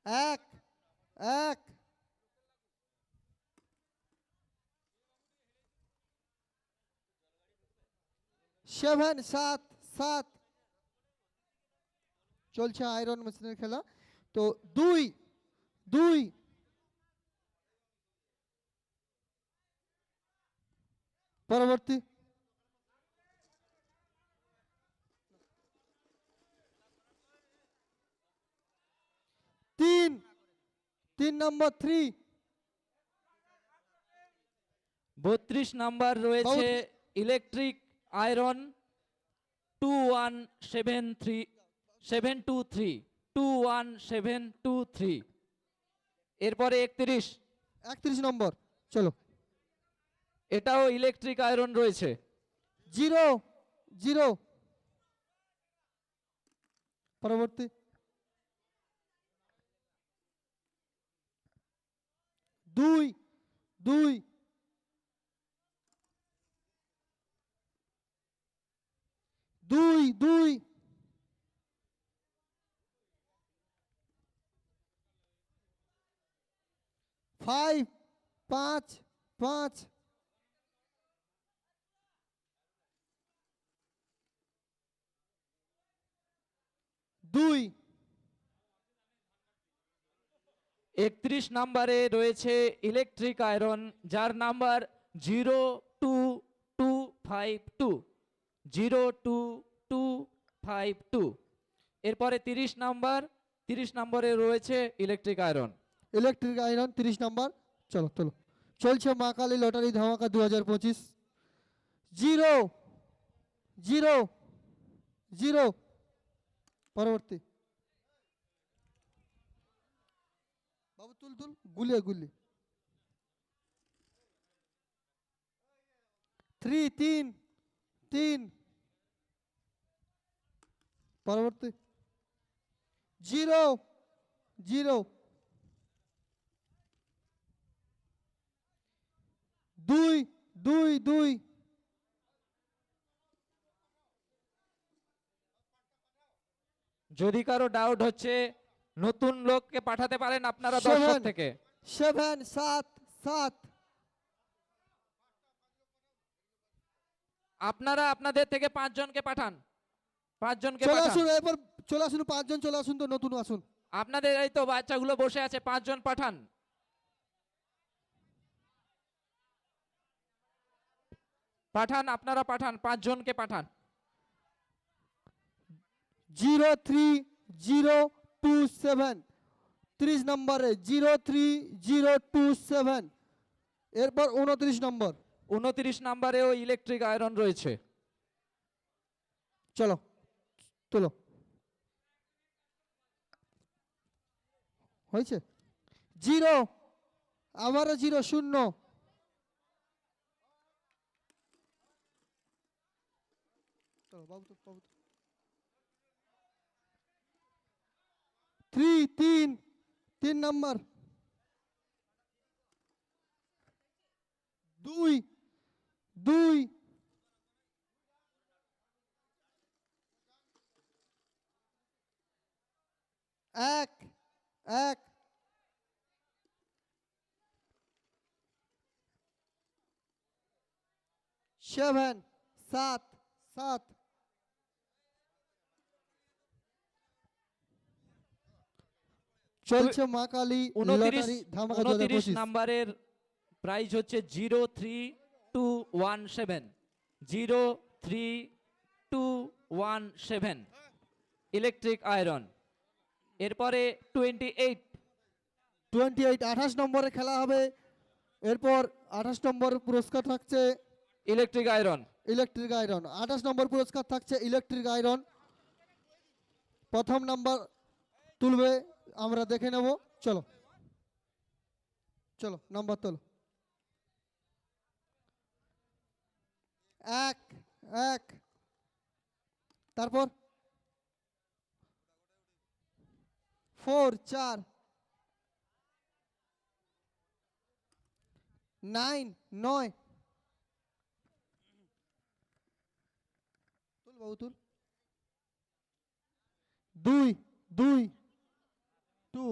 1 1 7 7 7 চলছে আয়রন মেশিনের খেলা। তো 2 2 পরবর্তী 3 3 নম্বর 3 32 নাম্বার রয়েছে ইলেকট্রিক আয়রন 21723 21723। এরপরে 31, 31 নম্বর চলো। এটাও ইলেকট্রিক আয়রন রয়েছে। 0 0 পরবর্তী 2 2 2 2 5 5 5 2 31 নাম্বারে রয়েছে ইলেকট্রিক আয়রন, যার নাম্বার 02252 02252। এরপরে 30 নাম্বার, 30 নম্বরে রয়েছে ইলেকট্রিক আয়রন। ইলেকট্রিক আয়রন 30 নম্বর চলো চলো। চলছে মা কালী লটারি ধামাকা 2025। 0 0 0 পরবর্তী বাবু তুল তুল গুলিয়ে গুলি 3 3 3 পরবর্তী 0 0 2 2 2 যদি কারো ডাউট হচ্ছে নতুন লোককে পাঠাতে পারেন আপনারা দর্শক 7 থেকে। 7 7 7 আপনারা আপনাদের থেকে 5 জনকে পাঠান, 5 জনকে চলে পাঠান। আসুন এরপর চলে আসুন 5 জন চলে আসুন তো নতুন আসুন। আপনাদের এই তো বাচ্চাগুলো বসে আছে, 5 জন পাঠান। পাঠান, আপনারা পাঠান, 5 জনকে পাঠান। 03027 30 নম্বরে 03027 এরপর 29 নম্বর 29 নম্বরেও ইলেকট্রিক আয়রন রয়েছে। চলো তোলো হয়েছে 0 আবারও 0 0 চলো বাবু তো বাবু 3 3 3 নম্বর 2 2 1 1 7 7 7 চলছে মা কালী লটারি ধামাকা 29 2025 নম্বরের প্রাইস হচ্ছে 03217 03217 ইলেকট্রিক আয়রন। এরপরে 28 28 28 নম্বরে খেলা হবে। এরপর 28 নম্বর পুরস্কার থাকছে ইলেকট্রিক আয়রন। ইলেকট্রিক আয়রন 28 নম্বর পুরস্কার থাকছে ইলেকট্রিক আয়রন। প্রথম নাম্বার তুলবে আমরা দেখে নেব। চলো চলো নাম্বার তোলো 1 1 তারপর 4 4 9 9 তুল বাবু তুল 2 2 2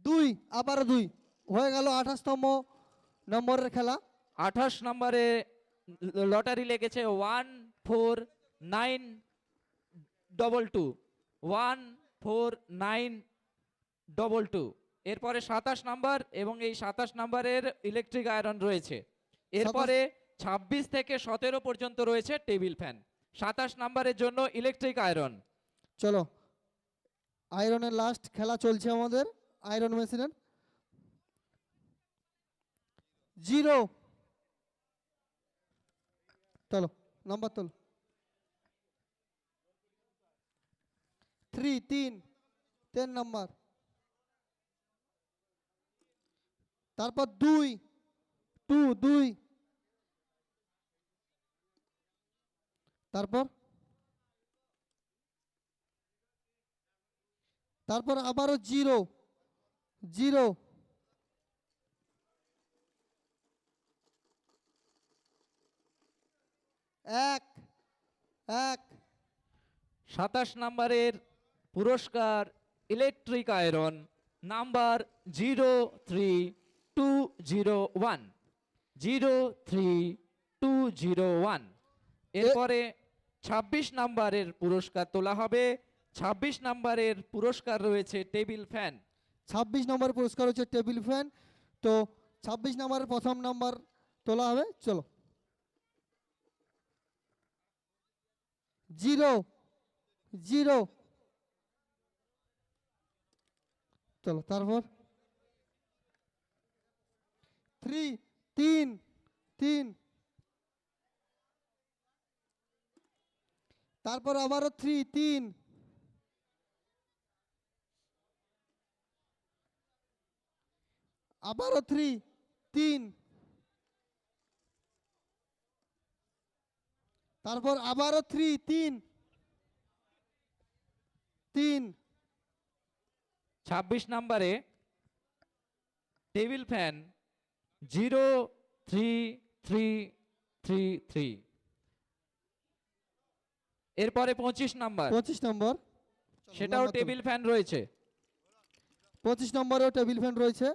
2 আবার 2 হয়ে গেল 28তম নম্বরের খেলা। 28 নম্বরে লটারি লেগেছে 14922 14922। এরপরে 27 নাম্বার এবং এই 27 নাম্বারের ইলেকট্রিক আয়রন রয়েছে। এরপরে 26 থেকে 17 পর্যন্ত রয়েছে টেবিল ফ্যান। 27 নাম্বারের জন্য ইলেকট্রিক আয়রন। চলো আয়রনের লাস্ট খেলা চলছে আমাদের আয়রন মেশিনের। 0 চলো নাম্বার তোলো 3 3 নাম্বার, তারপর 2 2 2, তারপর তারপর আবারও 0 0, 1 1, 27 নাম্বারের পুরস্কার ইলেকট্রিক আয়রন নাম্বার 03201 03201। এরপরে 26 নাম্বারের পুরস্কার তোলা হবে। 26 নাম্বারের পুরস্কার রয়েছে টেবিল ফ্যান। 26 নম্বর পুরস্কার হচ্ছে টেবিল ফ্যান। তো 26 নম্বরের প্রথম নাম্বার তোলা হবে। চলো 0 0, চলো তারপর 3 3 3, তারপর আবারও 3 3, আবারও 3 3, তারপর আবারও 3 3 3, 26 নাম্বারে টেবিল ফ্যান 03333। এরপরে 25 নাম্বার, 25 নম্বর, সেটাও টেবিল ফ্যান রয়েছে। 25 নম্বরেও টেবিল ফ্যান রয়েছে।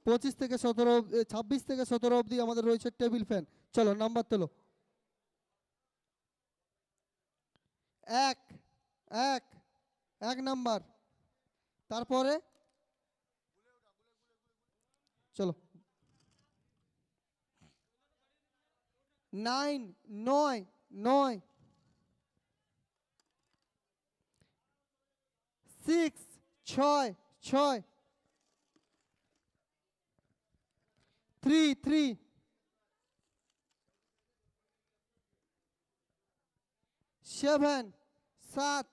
25 থেকে 17, 26 থেকে 17 অবধি আমাদের রয়েছে টেবিল ফ্যান। চলো নাম্বার তোলো 1 1 1 নাম্বার, তারপরে চলো 9 9 9, 6 6 6, 3 3, 7 7,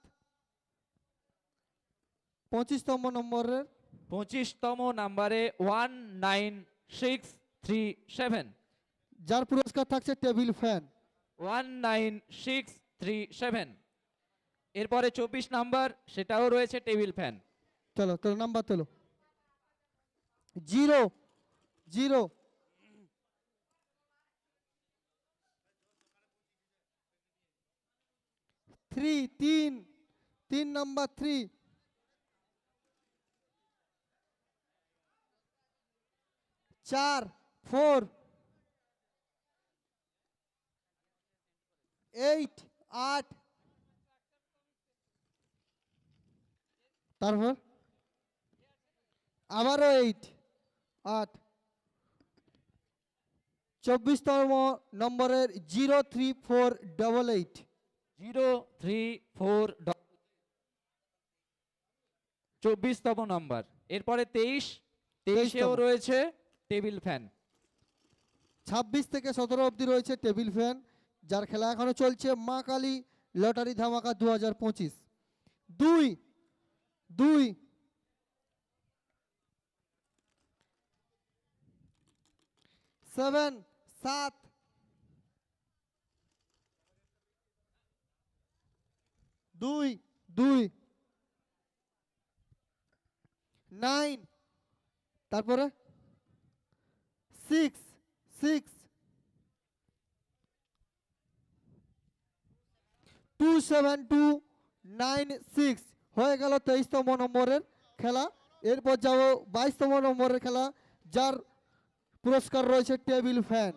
25তম নম্বরের 25তম নাম্বারে 19637। যার পুরস্কার থাকছে টেবিল ফ্যান। 19637। এরপরে 24 নাম্বার, সেটাও রয়েছে টেবিল ফ্যান। চলো তোলো নাম্বার তোলো 0 0, 3 3 3 নাম্বার 3, 4 4, 8 8, তারপর আবারও 8 8, 24তম নম্বরের 03488, 034, 24তম নাম্বার। এরপরে 23, 23এও রয়েছে টেবিল ফ্যান। 26 থেকে 17 অবধি রয়েছে টেবিল ফ্যান, যার খেলা এখনো চলছে মা কালী লটারি ধামাকা 2025। 2 2, 7 7, 2 2, 9, তারপরে 6, 6, 27296 হয়ে গেল 23তম নম্বরের খেলা। এরপর যাব 22তম নম্বরের খেলা, যার পুরস্কার রয়েছে টেবিল ফ্যান।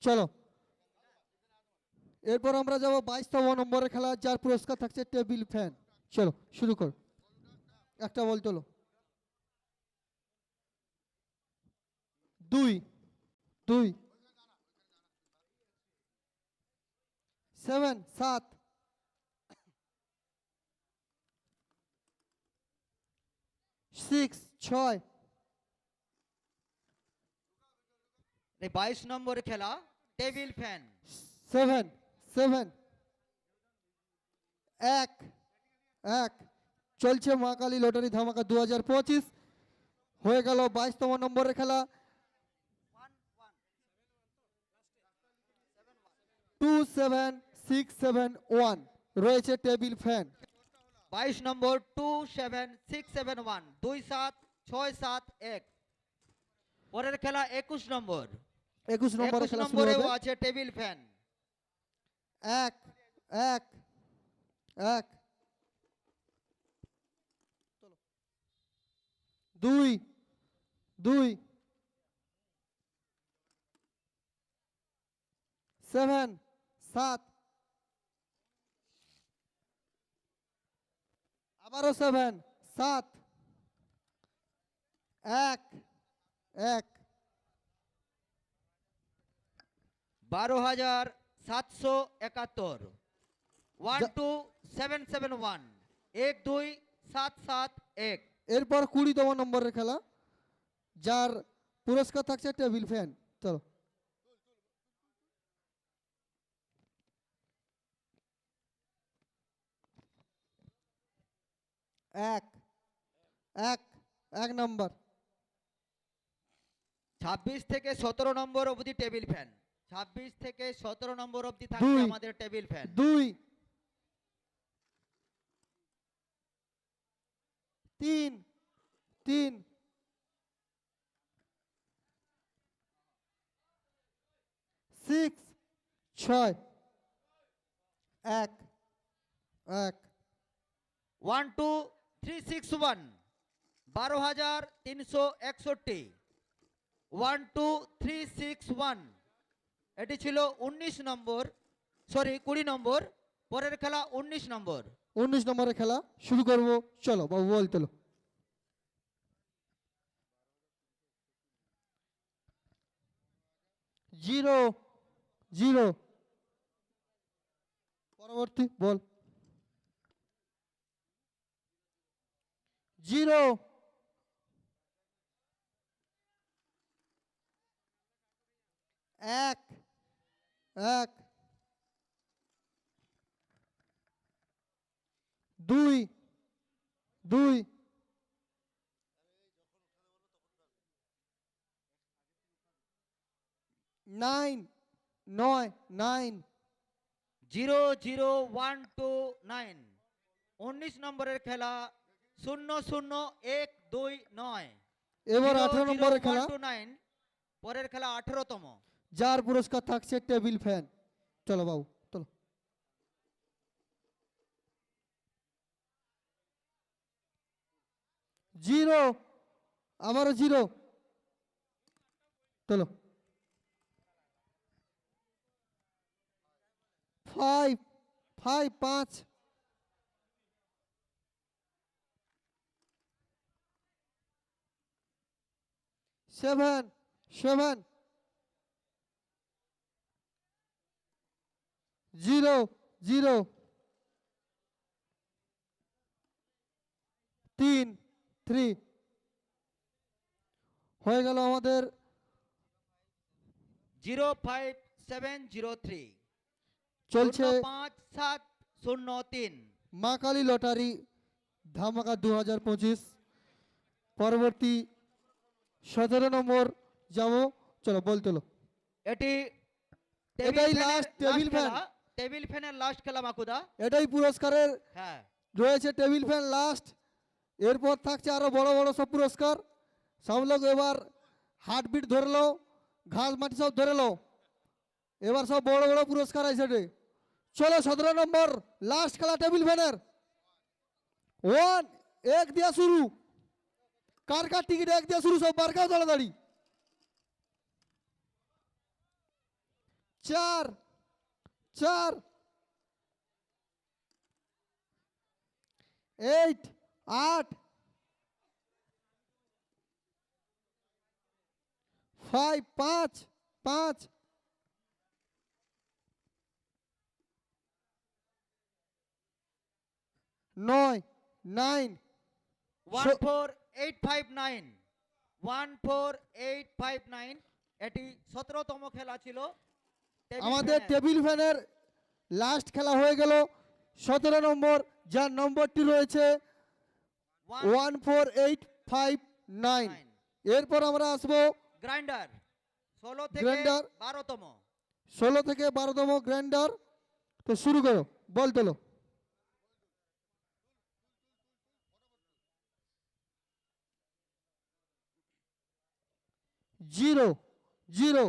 চলো, এরপর আমরা যাব 22তম নম্বরের খেলা, যার পুরস্কার থাকছে টেবিল ফ্যান। চলো শুরু কর, একটা বল তোলো। 2, 2, 7, 7, 6, 6, এই 22 নম্বর খেলা টেবিল ফ্যান। 7, 7, 1, 1। চলছে মা কালী লটারি ধামাকা 2025। হয়ে গেল 22তম নম্বরের খেলা, 27671 রয়েছে টেবিল ফ্যান। 22 নম্বর 27671, 27671। পরের খেলা 21 নম্বর। 21 নম্বরের 21 খেলা শুরু নম্বরেও হবে। আছে টেবিল ফ্যান। 1, 1, 1, 2, 2, 7, 7, আবারও 7, 7, 1, 1, 12,771, 12771, 12771। এরপর 20তম নম্বরের খেলা, যার পুরস্কার থাকছে টেবিল ফ্যান। চলো, 1, 1, 1 নম্বর, 26 থেকে 17 নম্বর অবধি টেবিল ফ্যান। 26 থেকে 17 নম্বর অবধি থাকবে 2, আমাদের টেবিল ফ্যান। 2, 3, 3, 6, 6, 1, 1, 12361, 12,361, 12361। এটি ছিল 19 নম্বর, সরি 20 নম্বর। পরের খেলা 19 নম্বর। 19 নম্বরের খেলা শুরু করব। চলো বাবু বল তোলো। 0, 0, পরবর্তী বল। 0, 1, 1, 2, 2, 9, 9, 9, 00129, 19 নম্বরের খেলা 00129। এবার 18 নম্বরের খেলা, 00129। পরের খেলা 18তম। যার পুরস্কার থাকছে টেবিল ফ্যান। চলো বাবু চলো। 0, আবারও 0, চলো। 5, 5, 5, 7, 7, জিরো জিরো 3 হয়ে গেল আমাদের 05703 চলছে 05703। মা কালী লটারি ধামাকা 2025 পরবর্তী 17 নম্বর যাব চলো বল তোলো এটি এটাই last টেবিল ফ্যান। টেবিল ফ্যানের লাস্ট খেলা মাকুদা। এটাই পুরস্কারের হ্যাঁ, রয়েছে টেবিল ফ্যান লাস্ট এরপর থাকছে আরো বড় বড় সব পুরস্কার সব লোক এবার হার্টবিট ধরে লো ঘাস মাটি সব ধরে লো এবার সব বড় বড় পুরস্কার আছে রে চলো 17 নম্বর লাস্ট খেলা টেবিল ফ্যানের 1 দিয়া শুরু কার কার টিকিট 1 দিয়া শুরু সব বারকাও তাড়াতাড়ি 4 8 8 5 5 9 9 14859 14859 এটি 17তম খেলা ছিল টেবিল আমাদের ফ্যানের। টেবিল ফ্যানের লাস্ট খেলা হয়ে গেল 17 নম্বর যার নম্বরটি রয়েছে 14859 এরপর আমরা আসবো গ্রাইন্ডার 16 থেকে গ্রাইন্ডার। 12তম। 16 থেকে 12তম গ্র্যান্ডার তো শুরু করো বল তোলো জিরো জিরো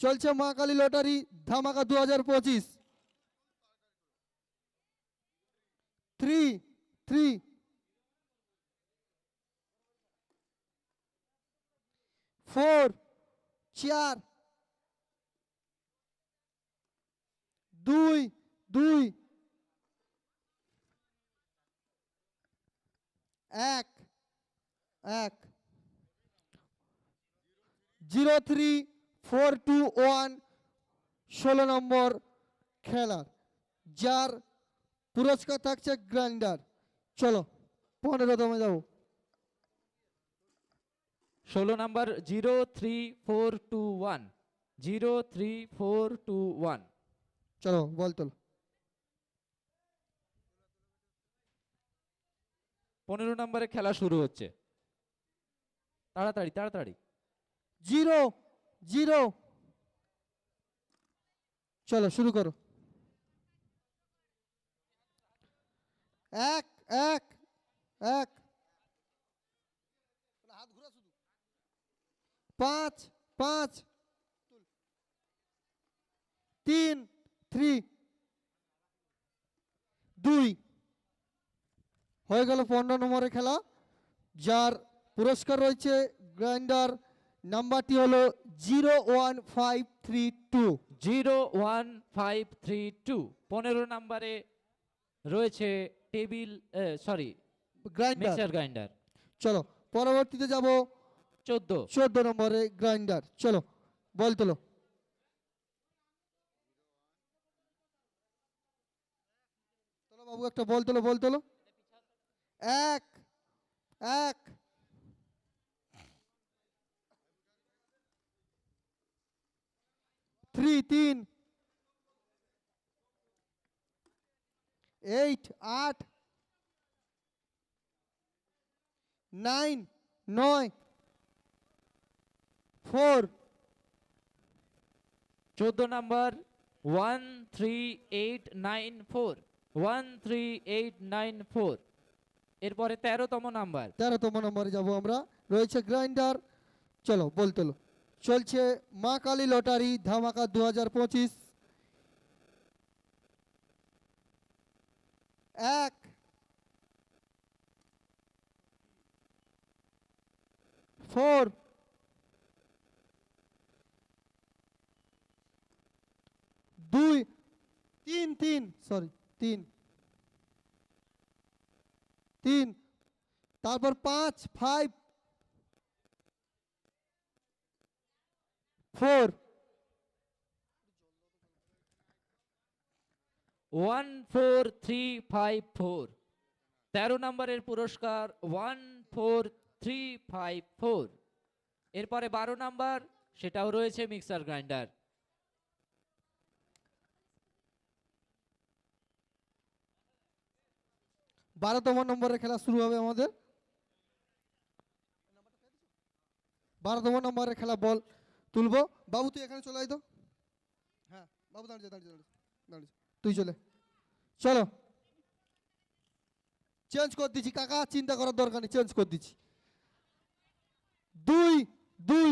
চলছে মা কালী লটারি ধামাকা 2025 3 4 4 2 1 03421 16 নম্বর খেলার যার পুরস্কার থাকছে গ্রাইন্ডার চলো 15তমে যাবো 16 নাম্বার 03421 03421। চলো বল তোলো 15 নম্বরে খেলা শুরু হচ্ছে, তাড়াতাড়ি তাড়াতাড়ি। 0 চলো শুরু করো 1 1 1 হাত ঘোরা শুধু 5 5 3 2 হয়ে গেল 15 নম্বরের খেলা যার পুরস্কার রয়েছে গ্রাইন্ডার নাম্বারটি হলো 01532 01532। 15 নম্বরে রয়েছে টেবিল গ্রাইন্ডার মিক্সার গ্রাইন্ডার। চলো পরবর্তীতে যাব 14 14 নম্বরে গ্রাইন্ডার চলো বল তোলো তোলো বাবু একটা বল তোলো 1 1 3 8 8 9 9 4 14 নাম্বার 13894 13894। এরপরে 13তম নাম্বার 13তম নম্বরে যাব আমরা রয়েছে গ্রাইন্ডার চলো বল তোলো চলছে মা কালী লটারি ধামাকা 2025 1 4 2 3 সরি 3 তারপর 5 5 4 14354। 13 নম্বরের পুরস্কার 14354। এরপরে 12 নাম্বার, সেটাও রয়েছে মিক্সার গ্রাইন্ডার। 12তম নম্বরের খেলা শুরু হবে আমাদের। 12তম নম্বরের খেলা বল তুলবো। বাবু তুই এখানে চলে আয় তো। হ্যাঁ বাবু দাঁড়িয়ে দাঁড়িয়ে দাঁড়িয়ে দাঁড়িয়ে তুই চলে চলো। চেঞ্জ করে দিচ্ছি কাকা, চিন্তা করার দরকার নেই, চেঞ্জ করে দিচ্ছি। 2-2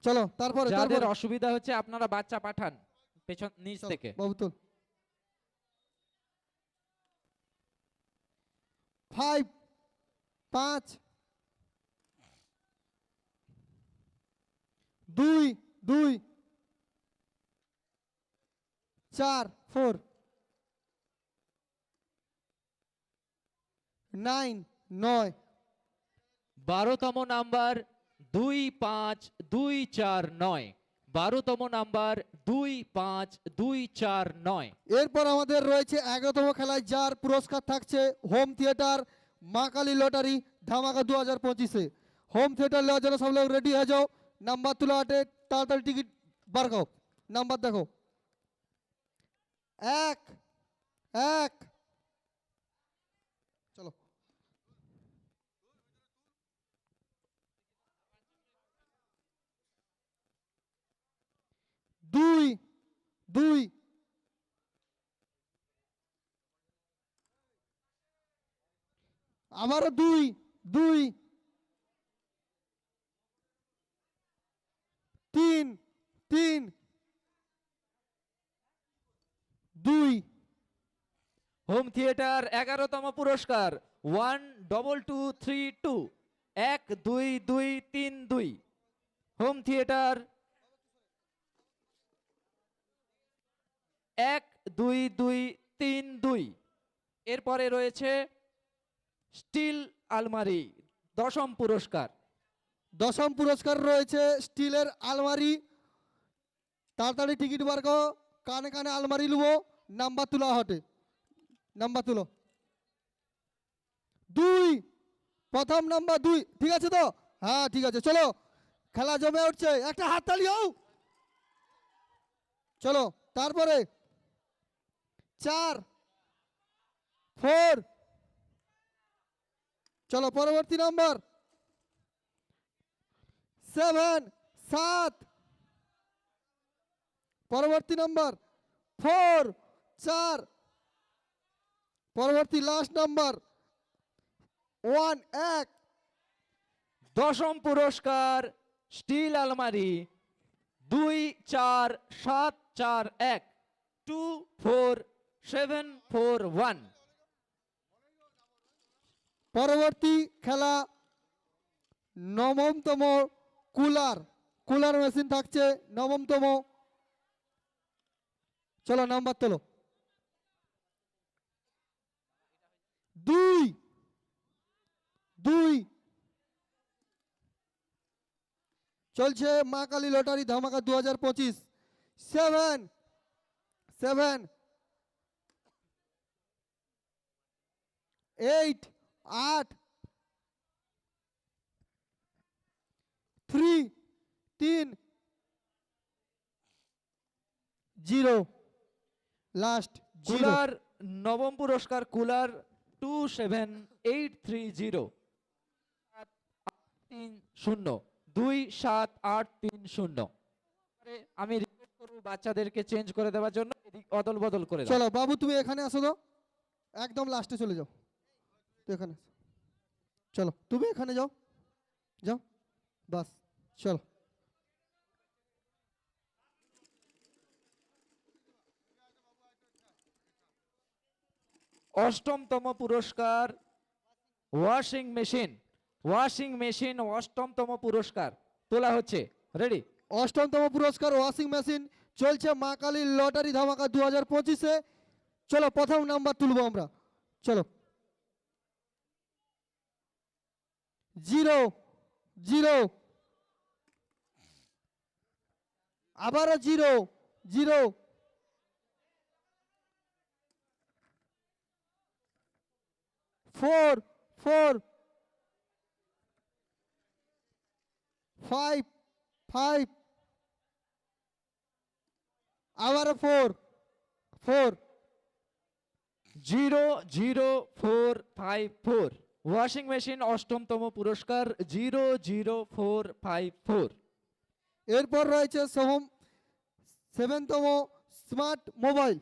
চলো। তারপরে যাদের তারপরে অসুবিধা হচ্ছে আপনারা বাচ্চা পাঠান পেছন নিচ চলো, থেকে। বাবু তোল। 5 5 2 2 4 4 9 9 12তম নাম্বার 25249। 12তম নাম্বার 25249। এরপর আমাদের রয়েছে 11তম খেলায়, যার পুরস্কার থাকছে হোম থিয়েটার মা কালী লটারি ধামাকা 2025-এ। হোম থিয়েটার নেওয়ার জন্য সব লোক রেডি হয়ে যাও। নাম্বার তোলা আটে, তাড়াতাড়ি টিকিট বার করো। নাম্বার দেখো, 1 1 চলো। 2 2 আবারও 2 2 3 3 2 হোম থিয়েটার 11তম পুরস্কার 12232। 12232। Home theatre 12232। এরপরে রয়েছে স্টিল আলমারি 10ম পুরস্কার। 10ম পুরস্কার রয়েছে স্টিলের আলমারি। তাড়াতাড়ি টিকিট বার করো, কানে কানে আলমারি লুবো। নাম্বার তোলা হটে, নাম্বার তুলো। 2 প্রথম নাম্বার 2, ঠিক আছে তো? হ্যাঁ ঠিক আছে, চলো খেলা জমে উঠছে, একটা হাততালি হোক। চলো তারপরে 4 4 চলো পরবর্তী নাম্বার 7 7 পরবর্তী নাম্বার 4 4 পরবর্তী লাস্ট নাম্বার 1 1 10ম পুরস্কার স্টিল আলমারি 24741। 24741। পরবর্তী খেলা 9মতম কুলার। কুলার মেশিন থাকছে 9মতম। চলো নাম্বার তোলো। 2 2 চলছে মা কালী লটারি ধামাকা 2025। 7 7 8 8 3 3 0 লাস্ট 0। কুলার 9ম পুরস্কার কুলার 27830। 2730 27830। আমি রিকোয়েস্ট করব বাচ্চাদেরকে চেঞ্জ করে দেওয়ার জন্য, এদিক অদল বদল করে দাও। চলো বাবু তুমি এখানে আসো তো, একদম লাস্টে চলে যাও। তো এখানে আসো। চলো তুমি এখানে যাও, যাও বাস চলো। অষ্টমতম পুরস্কার ওয়াশিং মেশিন। ওয়াশিং মেশিন 8মতম পুরস্কার তোলা হচ্ছে। রেডি? 8মতম পুরস্কার ওয়াশিং মেশিন চলছে মা কালী লটারি ধামাকা 2025-এ। চলো প্রথম নাম্বার তুলবো আমরা। চলো 0 0 আবারও 0 0 4 4 5 5 আবার 4 4 00454 ওয়াশিং মেশিন অষ্টমতম পুরস্কার 00454। এরপর রয়েছে সোহম 7তম স্মার্ট মোবাইল।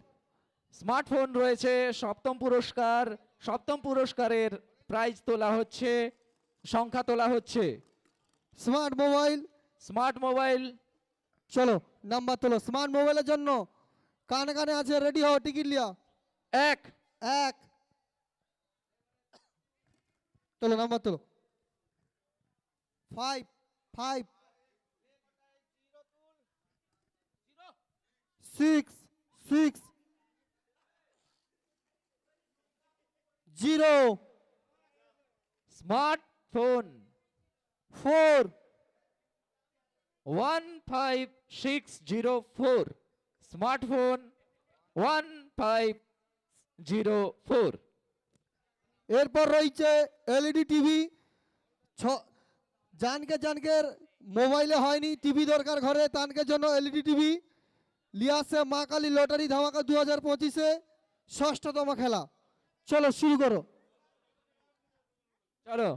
স্মার্টফোন রয়েছে সপ্তম পুরস্কার। সপ্তম পুরস্কারের প্রাইজ তোলা হচ্ছে, সংখ্যা তোলা হচ্ছে। স্মার্ট মোবাইল, স্মার্ট মোবাইল চলো নাম্বার তোলো। স্মার্ট মোবাইলের জন্য কানে কানে আছে, রেডি হও, টিকিট লিয়া। 1 1 তোলো, নাম্বার তোলো। 5 5 6 6 0 স্মার্টফোন 4 15604। স্মার্টফোন 1504। এরপর রয়েছে এলইডি টিভি। জানকে মোবাইলে হয়নি, টিভি দরকার ঘরে, তানকের জন্য এলইডি টিভি লিয়ে আসছে মা কালী লটারি ধামাকা 2025-এ 6তম খেলা। চলো শুরু করো। চলো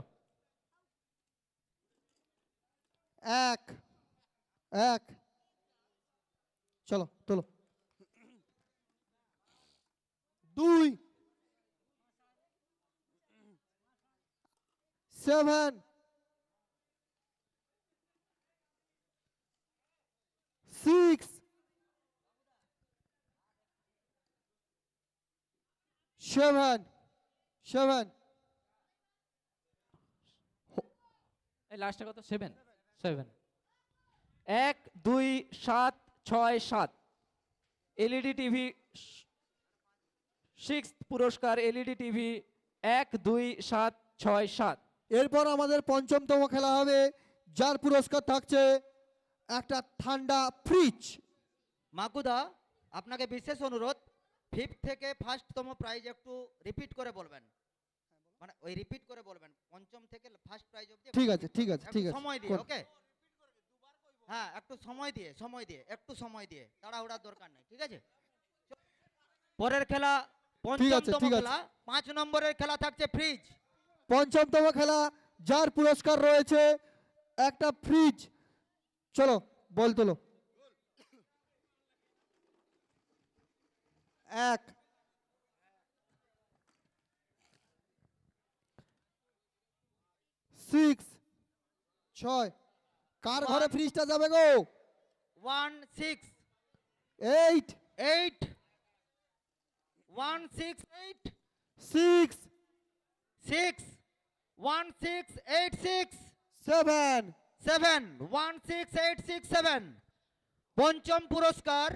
1 1 চলো তোলো। 2 7 6 7 7 এই লাস্টে কত? 7 7 1 2 7 6 7। এলইডি টিভি 6th পুরস্কার এলইডি টিভি 1 2 7 6 7। এরপর আমাদের 5মতম খেলা হবে, যার পুরস্কার থাকছে একটা ঠান্ডা ফ্রিজ। মাকুদা, আপনাকে বিশেষ অনুরোধ, 5th থেকে 1st-তম প্রাইজ একটু রিপিট করে বলবেন, মানে ওই রিপিট করে বলবেন, 5ম থেকে 1st প্রাইজ অবধি। ঠিক আছে ঠিক আছে একটু ঠিক আছে, সময় দিয়ে, কোন- ওকে? হ্যাঁ, একটু সময় দিয়ে, একটু সময় দিয়ে, তাড়াহুড়ার দরকার নেই, ঠিক আছে? পরের খেলা ঠিক আছে, 5ম ঠিক আছে। খেলা, 5 নম্বরের খেলা থাকছে ফ্রিজ। 5মতম খেলা, যার পুরস্কার রয়েছে একটা ফ্রিজ। চলো বল তোলো। 1 6 6 কার ঘরে ফ্রিজটা যাবে গো? 1 6 8 8 1 6 8 6 6 1 6 8 6 7 7 1 6 8 6 7। পঞ্চম পুরস্কার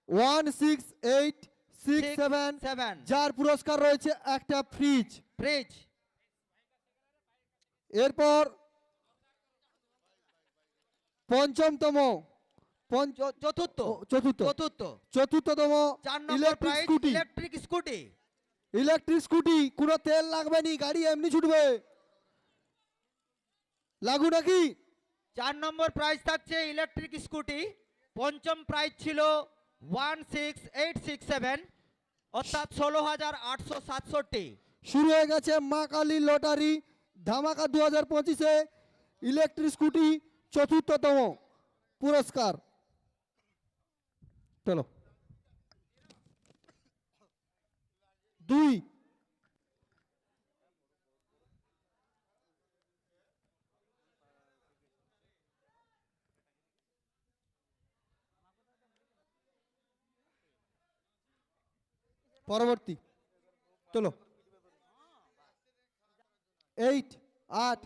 1 6 8 6 7, 7 যার পুরস্কার রয়েছে একটা ফ্রিজ। ফ্রিজ। এরপর পঞ্চমতম চতুর্থ চতুর্থ চতুর্থ চতুর্থতম 4 নম্বর electric prize scooty. Electric scooty. Electric scooty, কোনো তেল লাগবে নি, গাড়ি এমনি ছুটবে। লাগু নাকি? 4 নম্বর প্রাইজ থাকছে ইলেকট্রিক স্কুটি। পঞ্চম প্রাইজ ছিল 16867, অর্থাৎ 16,867। শুরু হয়ে গেছে মা কালী লটারি ধামাকা 2025-এ ইলেকট্রিক স্কুটি 4র্থতম পুরস্কার। চলো 2 পরবর্তী চলো 8 8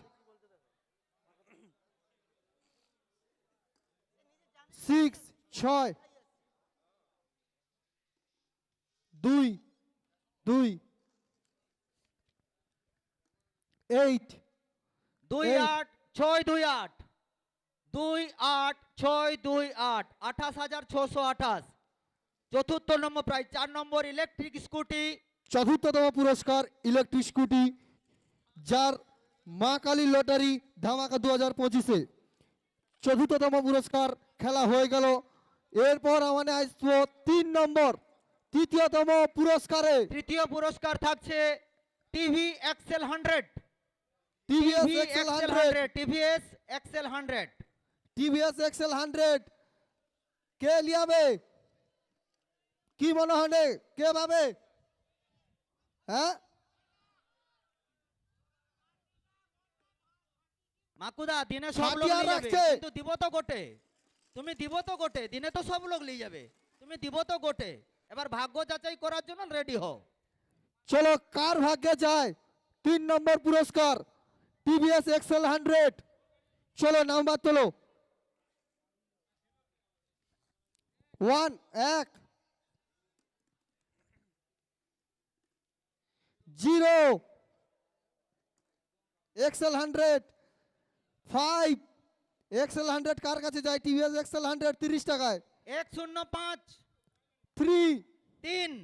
6 6 2 2 8 2 এই। 8 6 2 8 2 8 6 2 8 28,628। চতুর্থ নম্বর প্রাইজ 4 নম্বর ইলেকট্রিক স্কুটি। 4র্থতম পুরস্কার ইলেকট্রিক স্কুটি যার মা কালী লটারি ধামাকা 2025-এ চতুর্থতম পুরস্কার খেলা হয়ে গেল। এরপর আমাদের আসবো 3 নম্বর তৃতীয়তম পুরস্কারে তৃতীয় পুরস্কার থাকছে TV Excel 100, TVS TV Excel Excel 100 100, TVS Excel 100। TVS Excel 100 কে লিয়াবে? কি মনে হয় রে? কে পাবে? হ্যাঁ, মাকুদা দিনে সব লোক ছাটিয়া নিয়ে যাবে, রাখছে। কিন্তু দিব তো গোটে। তুমি দিব তো গোটে, দিনে তো সব লোক নিয়ে যাবে, তুমি দিব তো গোটে। এবার ভাগ্য যাচাই করার জন্য রেডি হও। চলো কার ভাগ্যে যায় 3 নম্বর পুরস্কার টিভিএস এক্সেল 100? চলো নাম্বার তোলো। 1 1 0 এক্সেল 100 5 এক্সেল 100 কার কাছে যায়? টিভিএস এক্সেল 100 30 টাকায়। 105 3 3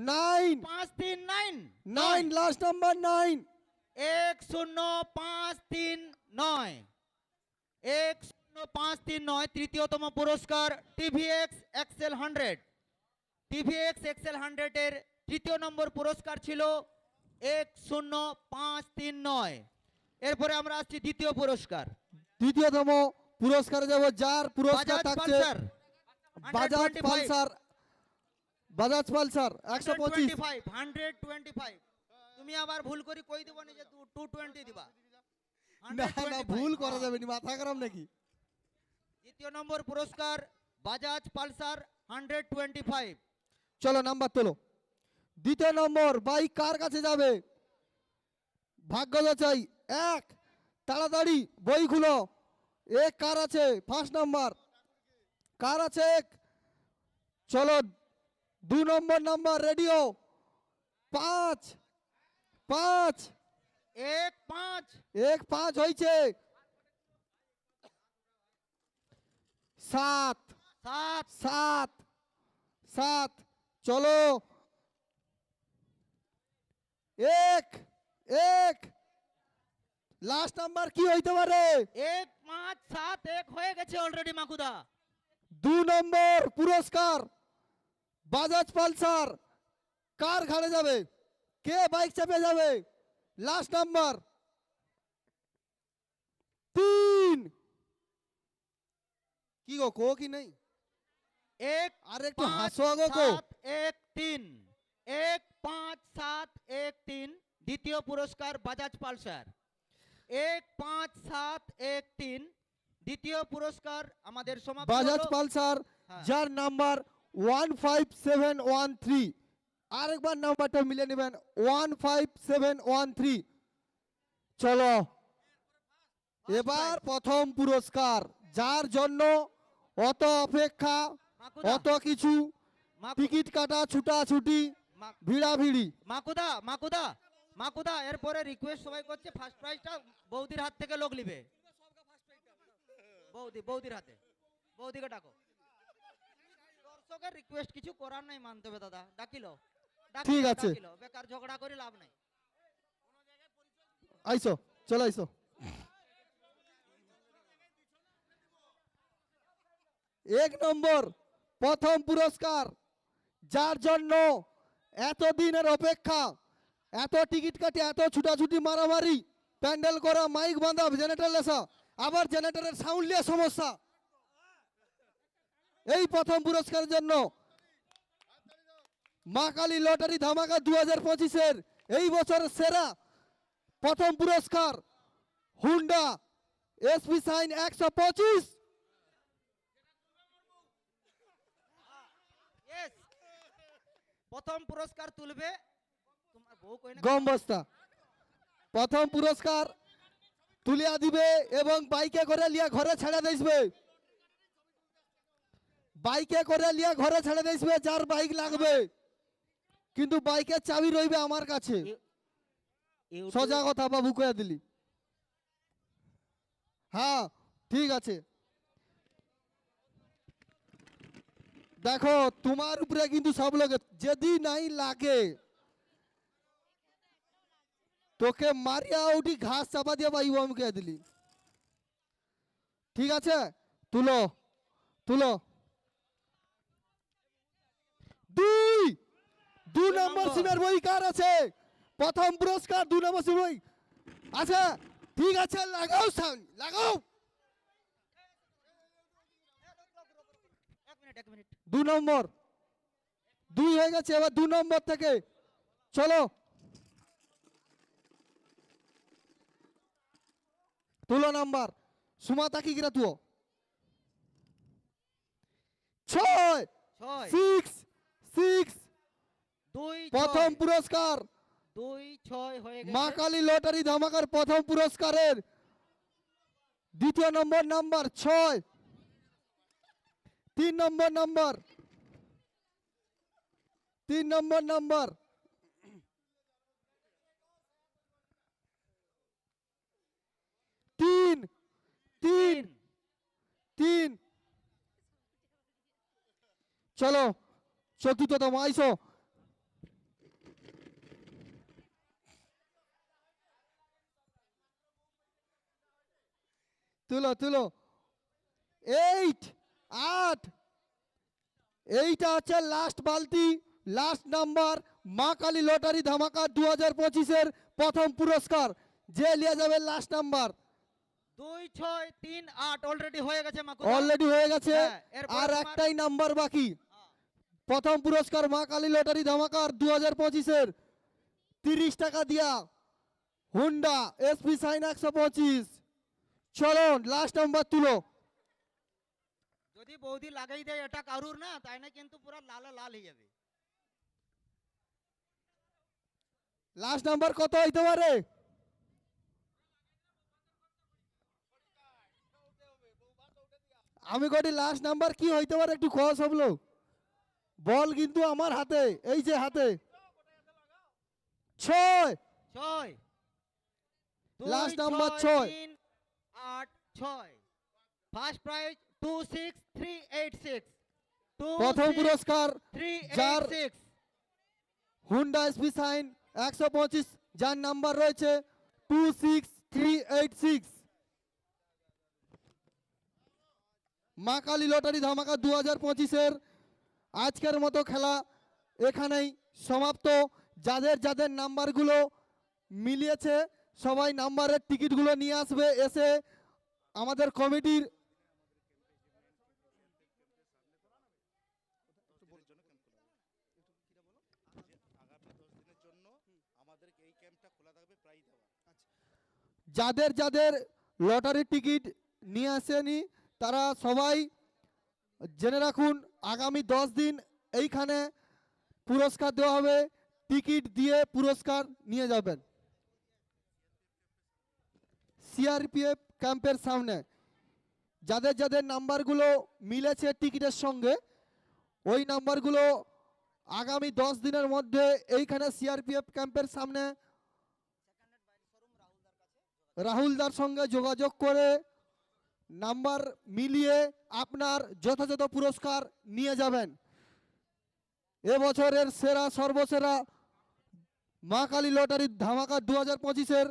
9 539 9 লাস্ট নাম্বার 9 10539 10539 তৃতীয়তম পুরস্কার টিভিএক্স এক্সেল 100। টিভিএক্স এক্সেল 100 এর তৃতীয় নম্বর পুরস্কার ছিল 10539। এরপরে আমরা আসছি দ্বিতীয় পুরস্কার দ্বিতীয়তম পুরস্কারে যাব, যার পুরস্কার বাজাজ থাকছে Pulsar Bajaj 125 Pulsar. Bajaj Pulsar 125। 125 তুমি আবার ভুল করে কই দিব না যে 220 দিবা। না না 125, ভুল করা হ্যাঁ। যাবে না, মাথা খারাপ নাকি? দ্বিতীয় নম্বর পুরস্কার বাজাজ পালসার 125। চলো নাম্বার তোলো। দ্বিতীয় নম্বর বাইক কার কাছে যাবে? ভাগ্য যাচাই। 1 তাড়াতাড়ি বই খুলো। এক কার আছে? ফার্স্ট নাম্বার কার আছে? এক। চলো 2 নম্বর নাম্বার রেডিও। 5 5 15 1 5 হয়েছে। 7 7 7 7 চলো 1 1 লাস্ট নাম্বার কি হইতে পারে? 1571 হয়ে গেছে অলরেডি মাকুদা। 2 নম্বর পুরস্কার বাজাজ পালসার কার ঘাড়ে যাবে? কে বাইক চাপে যাবে? Last number 3। কি গো কো কি নেই? আর একটু হাসো গো কো। 1571 15713 দ্বিতীয় পুরস্কার বাজাজ পালসার। 15713 দ্বিতীয় পুরস্কার আমাদের সমাপ্ত বাজাজ হলো। পালসার হ্যাঁ। যার নাম্বার 15713। আরেকবার নাম্বারটা মিলে নেবেন 15713। চলো এবার প্রথম পুরস্কার, যার জন্য অত অপেক্ষা, মাকুদা, অত কিছু, টিকিট কাটা, ছুটাছুটি, ভিড়াভিড়ি। মাকুদা মাকুদা মাকুদা এরপরে রিকোয়েস্ট সবাই করছে ফার্স্ট প্রাইজটা বৌদির হাত থেকে লোক নিবে। বৌদির হাতে, বৌদিকে ডাকো। দর্শকের রিকোয়েস্ট কিছু করার নাই, মানতে হবে দাদা। ডাকিলো ঠিক আছে। বেকার ঝগড়া করে লাভ নাই। আইসো, চলো আইসো। এক নম্বর প্রথম পুরস্কার, যার জন্য এত দিনের অপেক্ষা, এত টিকিট কাটি, এত ছুটাছুটি, মারামারি, প্যান্ডেল করা, মাইক বাঁধা, জেনারেটর লেসা, আবার জেনারেটরের সাউন্ড নিয়ে সমস্যা। এই প্রথম পুরস্কারের জন্য মা কালী লটারি ধামাকা 2025-এর এই বছরের সেরা প্রথম পুরস্কার হুন্ডা এসপি সাইন 125। Yes! প্রথম পুরস্কার তুলবে তোমার বউ কই না? গম বস্তা প্রথম পুরস্কার তুলিয়া দিবে এবং বাইকে করে লিয়া ঘরে ছেড়ে দিসবে। বাইকে করে লিয়া ঘরে ছেড়ে দিসবে যার বাইক লাগবে, কিন্তু বাইকের চাবি রইবে আমার কাছে। সোজা কথা বাবু কয়ে দিলি। হ্যাঁ ঠিক আছে। দেখো তোমার উপরে কিন্তু সব লোক, যদি নাই লাগে তোকে মারিয়া উঠি ঘাস চাপা দিয়ে পাইব আমি কে দিলি। ঠিক আছে, তুলো তুলো। দুই দু নম্বর নম্বর। সিমের বই কার আছে? প্রথম পুরস্কার 2 নম্বর সিমের বই আছে। ঠিক আছে, লাগাও সাউন্ড লাগাও। এক মিনিট 2 নম্বর 2 হয়ে গেছে, এবার 2 নম্বর থেকে চলো তুলো নাম্বার সুমাতা কি গিরা তুও 6 ছয় 6 6 দুই প্রথম ছয়। পুরস্কার 2-6 হয়ে মা গেছে। কালী লটারি ধামাকার প্রথম পুরস্কারের দ্বিতীয় নম্বর নাম্বার 6, 3 নম্বর নাম্বার 3 নম্বর নাম্বার 3 3 3 চলো চতুর্থতম আইসো। তুলো তুলো 8 8 এইটা হচ্ছে লাস্ট বালতি, লাস্ট নাম্বার মা কালী লটারি ধামাকা 2025-এর প্রথম পুরস্কার যে নিয়ে যাবে লাস্ট নাম্বার। 2-6-3-8 অলরেডি হয়ে গেছে মাকুদা। অলরেডি হয়ে গেছে, হ্যাঁ, এরপরে আর তোমার- একটাই নাম্বার বাকি। হ্যাঁ। প্রথম পুরস্কার মা কালী লটারি ধামাকার 2025-এর 30 টাকা দিয়া হুন্ডা এসপি সাইন 125। চলো লাস্ট নাম্বার তুলো। যদি বৌদি লাগাই দেয় এটা কারুর না, তাই না কিন্তু পুরো লাল লাল হয়ে যাবে। লাস্ট নাম্বার কত হইতে পারে? আমি কটি লাস্ট নাম্বার কি হইতে পারে একটু কস সব লোক। বল কিন্তু আমার হাতে, এই যে হাতে 6 6 Last number 6 8 6 ফার্স্ট প্রাইজ 26386 প্রথম পুরস্কার যার 26386 হুন্ডা এসপি সাইন 125, যার নাম্বার রয়েছে 26386। মা কালী লটারি ধামাকা 2025-এর আজকের মতো খেলা এখানেই সমাপ্ত। যাদের যাদের নাম্বারগুলো মিলিয়েছে সবাই নাম্বারের টিকিটগুলো নিয়ে আসবে, এসে আমাদের কমিটির যাদের যাদের লটারির টিকিট নিয়ে আসেনি তারা সবাই জেনে রাখুন আগামী 10 দিন এইখানে পুরস্কার দেওয়া হবে, টিকিট দিয়ে পুরস্কার নিয়ে যাবেন। সিআরপিএফ ক্যাম্পের সামনে যাদের যাদের নাম্বারগুলো মিলেছে টিকিটের সঙ্গে ওই নাম্বারগুলো আগামী 10 দিনের মধ্যে এইখানে সিআরপিএফ ক্যাম্পের সামনে রাহুলদার সঙ্গে যোগাযোগ করে নাম্বার মিলিয়ে আপনার যথাযথ পুরস্কার নিয়ে যাবেন। এবছরের সেরা সর্বসেরা মা কালী লটারির ধামাকা 2025-এর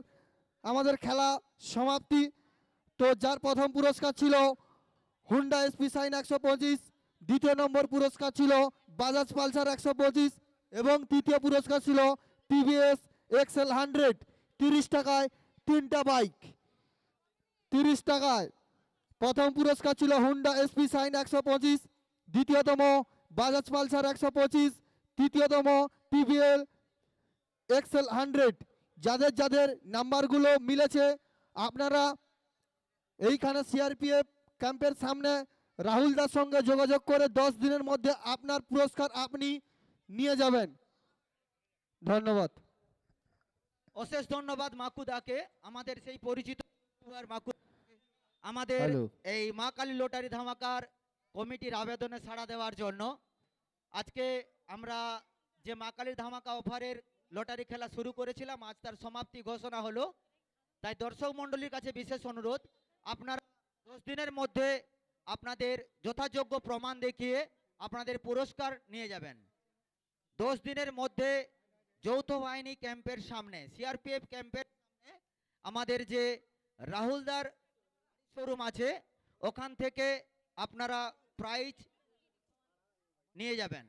আমাদের খেলা সমাপ্তি। তো যার প্রথম পুরস্কার ছিল হুন্ডা এসপি সাইন 125, দ্বিতীয় নম্বর পুরস্কার ছিল বাজাজ পালসার 125 এবং তৃতীয় পুরস্কার ছিল টিভিএস এক্সেল 100। 30 টাকায় 3টা বাইক। 30 টাকায় প্রথম পুরস্কার ছিল হুন্ডা এসপি সাইন 125, দ্বিতীয়তম বাজাজ পালসার 125, তৃতীয়তম টিভিএল এক্সেল 100। যাদের যাদের নাম্বারগুলো মিলেছে আপনারা এইখানে সিআরপিএফ ক্যাম্পের সামনে রাহুলদার সঙ্গে যোগাযোগ করে 10 দিনের মধ্যে আপনার পুরস্কার আপনি নিয়ে যাবেন। ধন্যবাদ। অশেষ ধন্যবাদ মাকুদাকে, আমাদের সেই পরিচিত মাকুদা আমাদের হ্যালো। এই মা কালী লটারি ধামাকার কমিটির আবেদনে সাড়া দেওয়ার জন্য। আজকে আমরা যে মা কালীর ধামাকা অফারের লটারি খেলা শুরু করেছিলাম আজ তার সমাপ্তি ঘোষণা হলো। তাই দর্শক মণ্ডলীর কাছে বিশেষ অনুরোধ, আপনারা 10 দিনের মধ্যে আপনাদের যথাযোগ্য প্রমাণ দেখিয়ে আপনাদের পুরস্কার নিয়ে যাবেন। 10 দিনের মধ্যে যৌথ বাহিনী ক্যাম্পের সামনে, সিআরপিএফ ক্যাম্পের সামনে আমাদের যে রাহুলদার শোরুম আছে, ওখান থেকে আপনারা প্রাইজ নিয়ে যাবেন।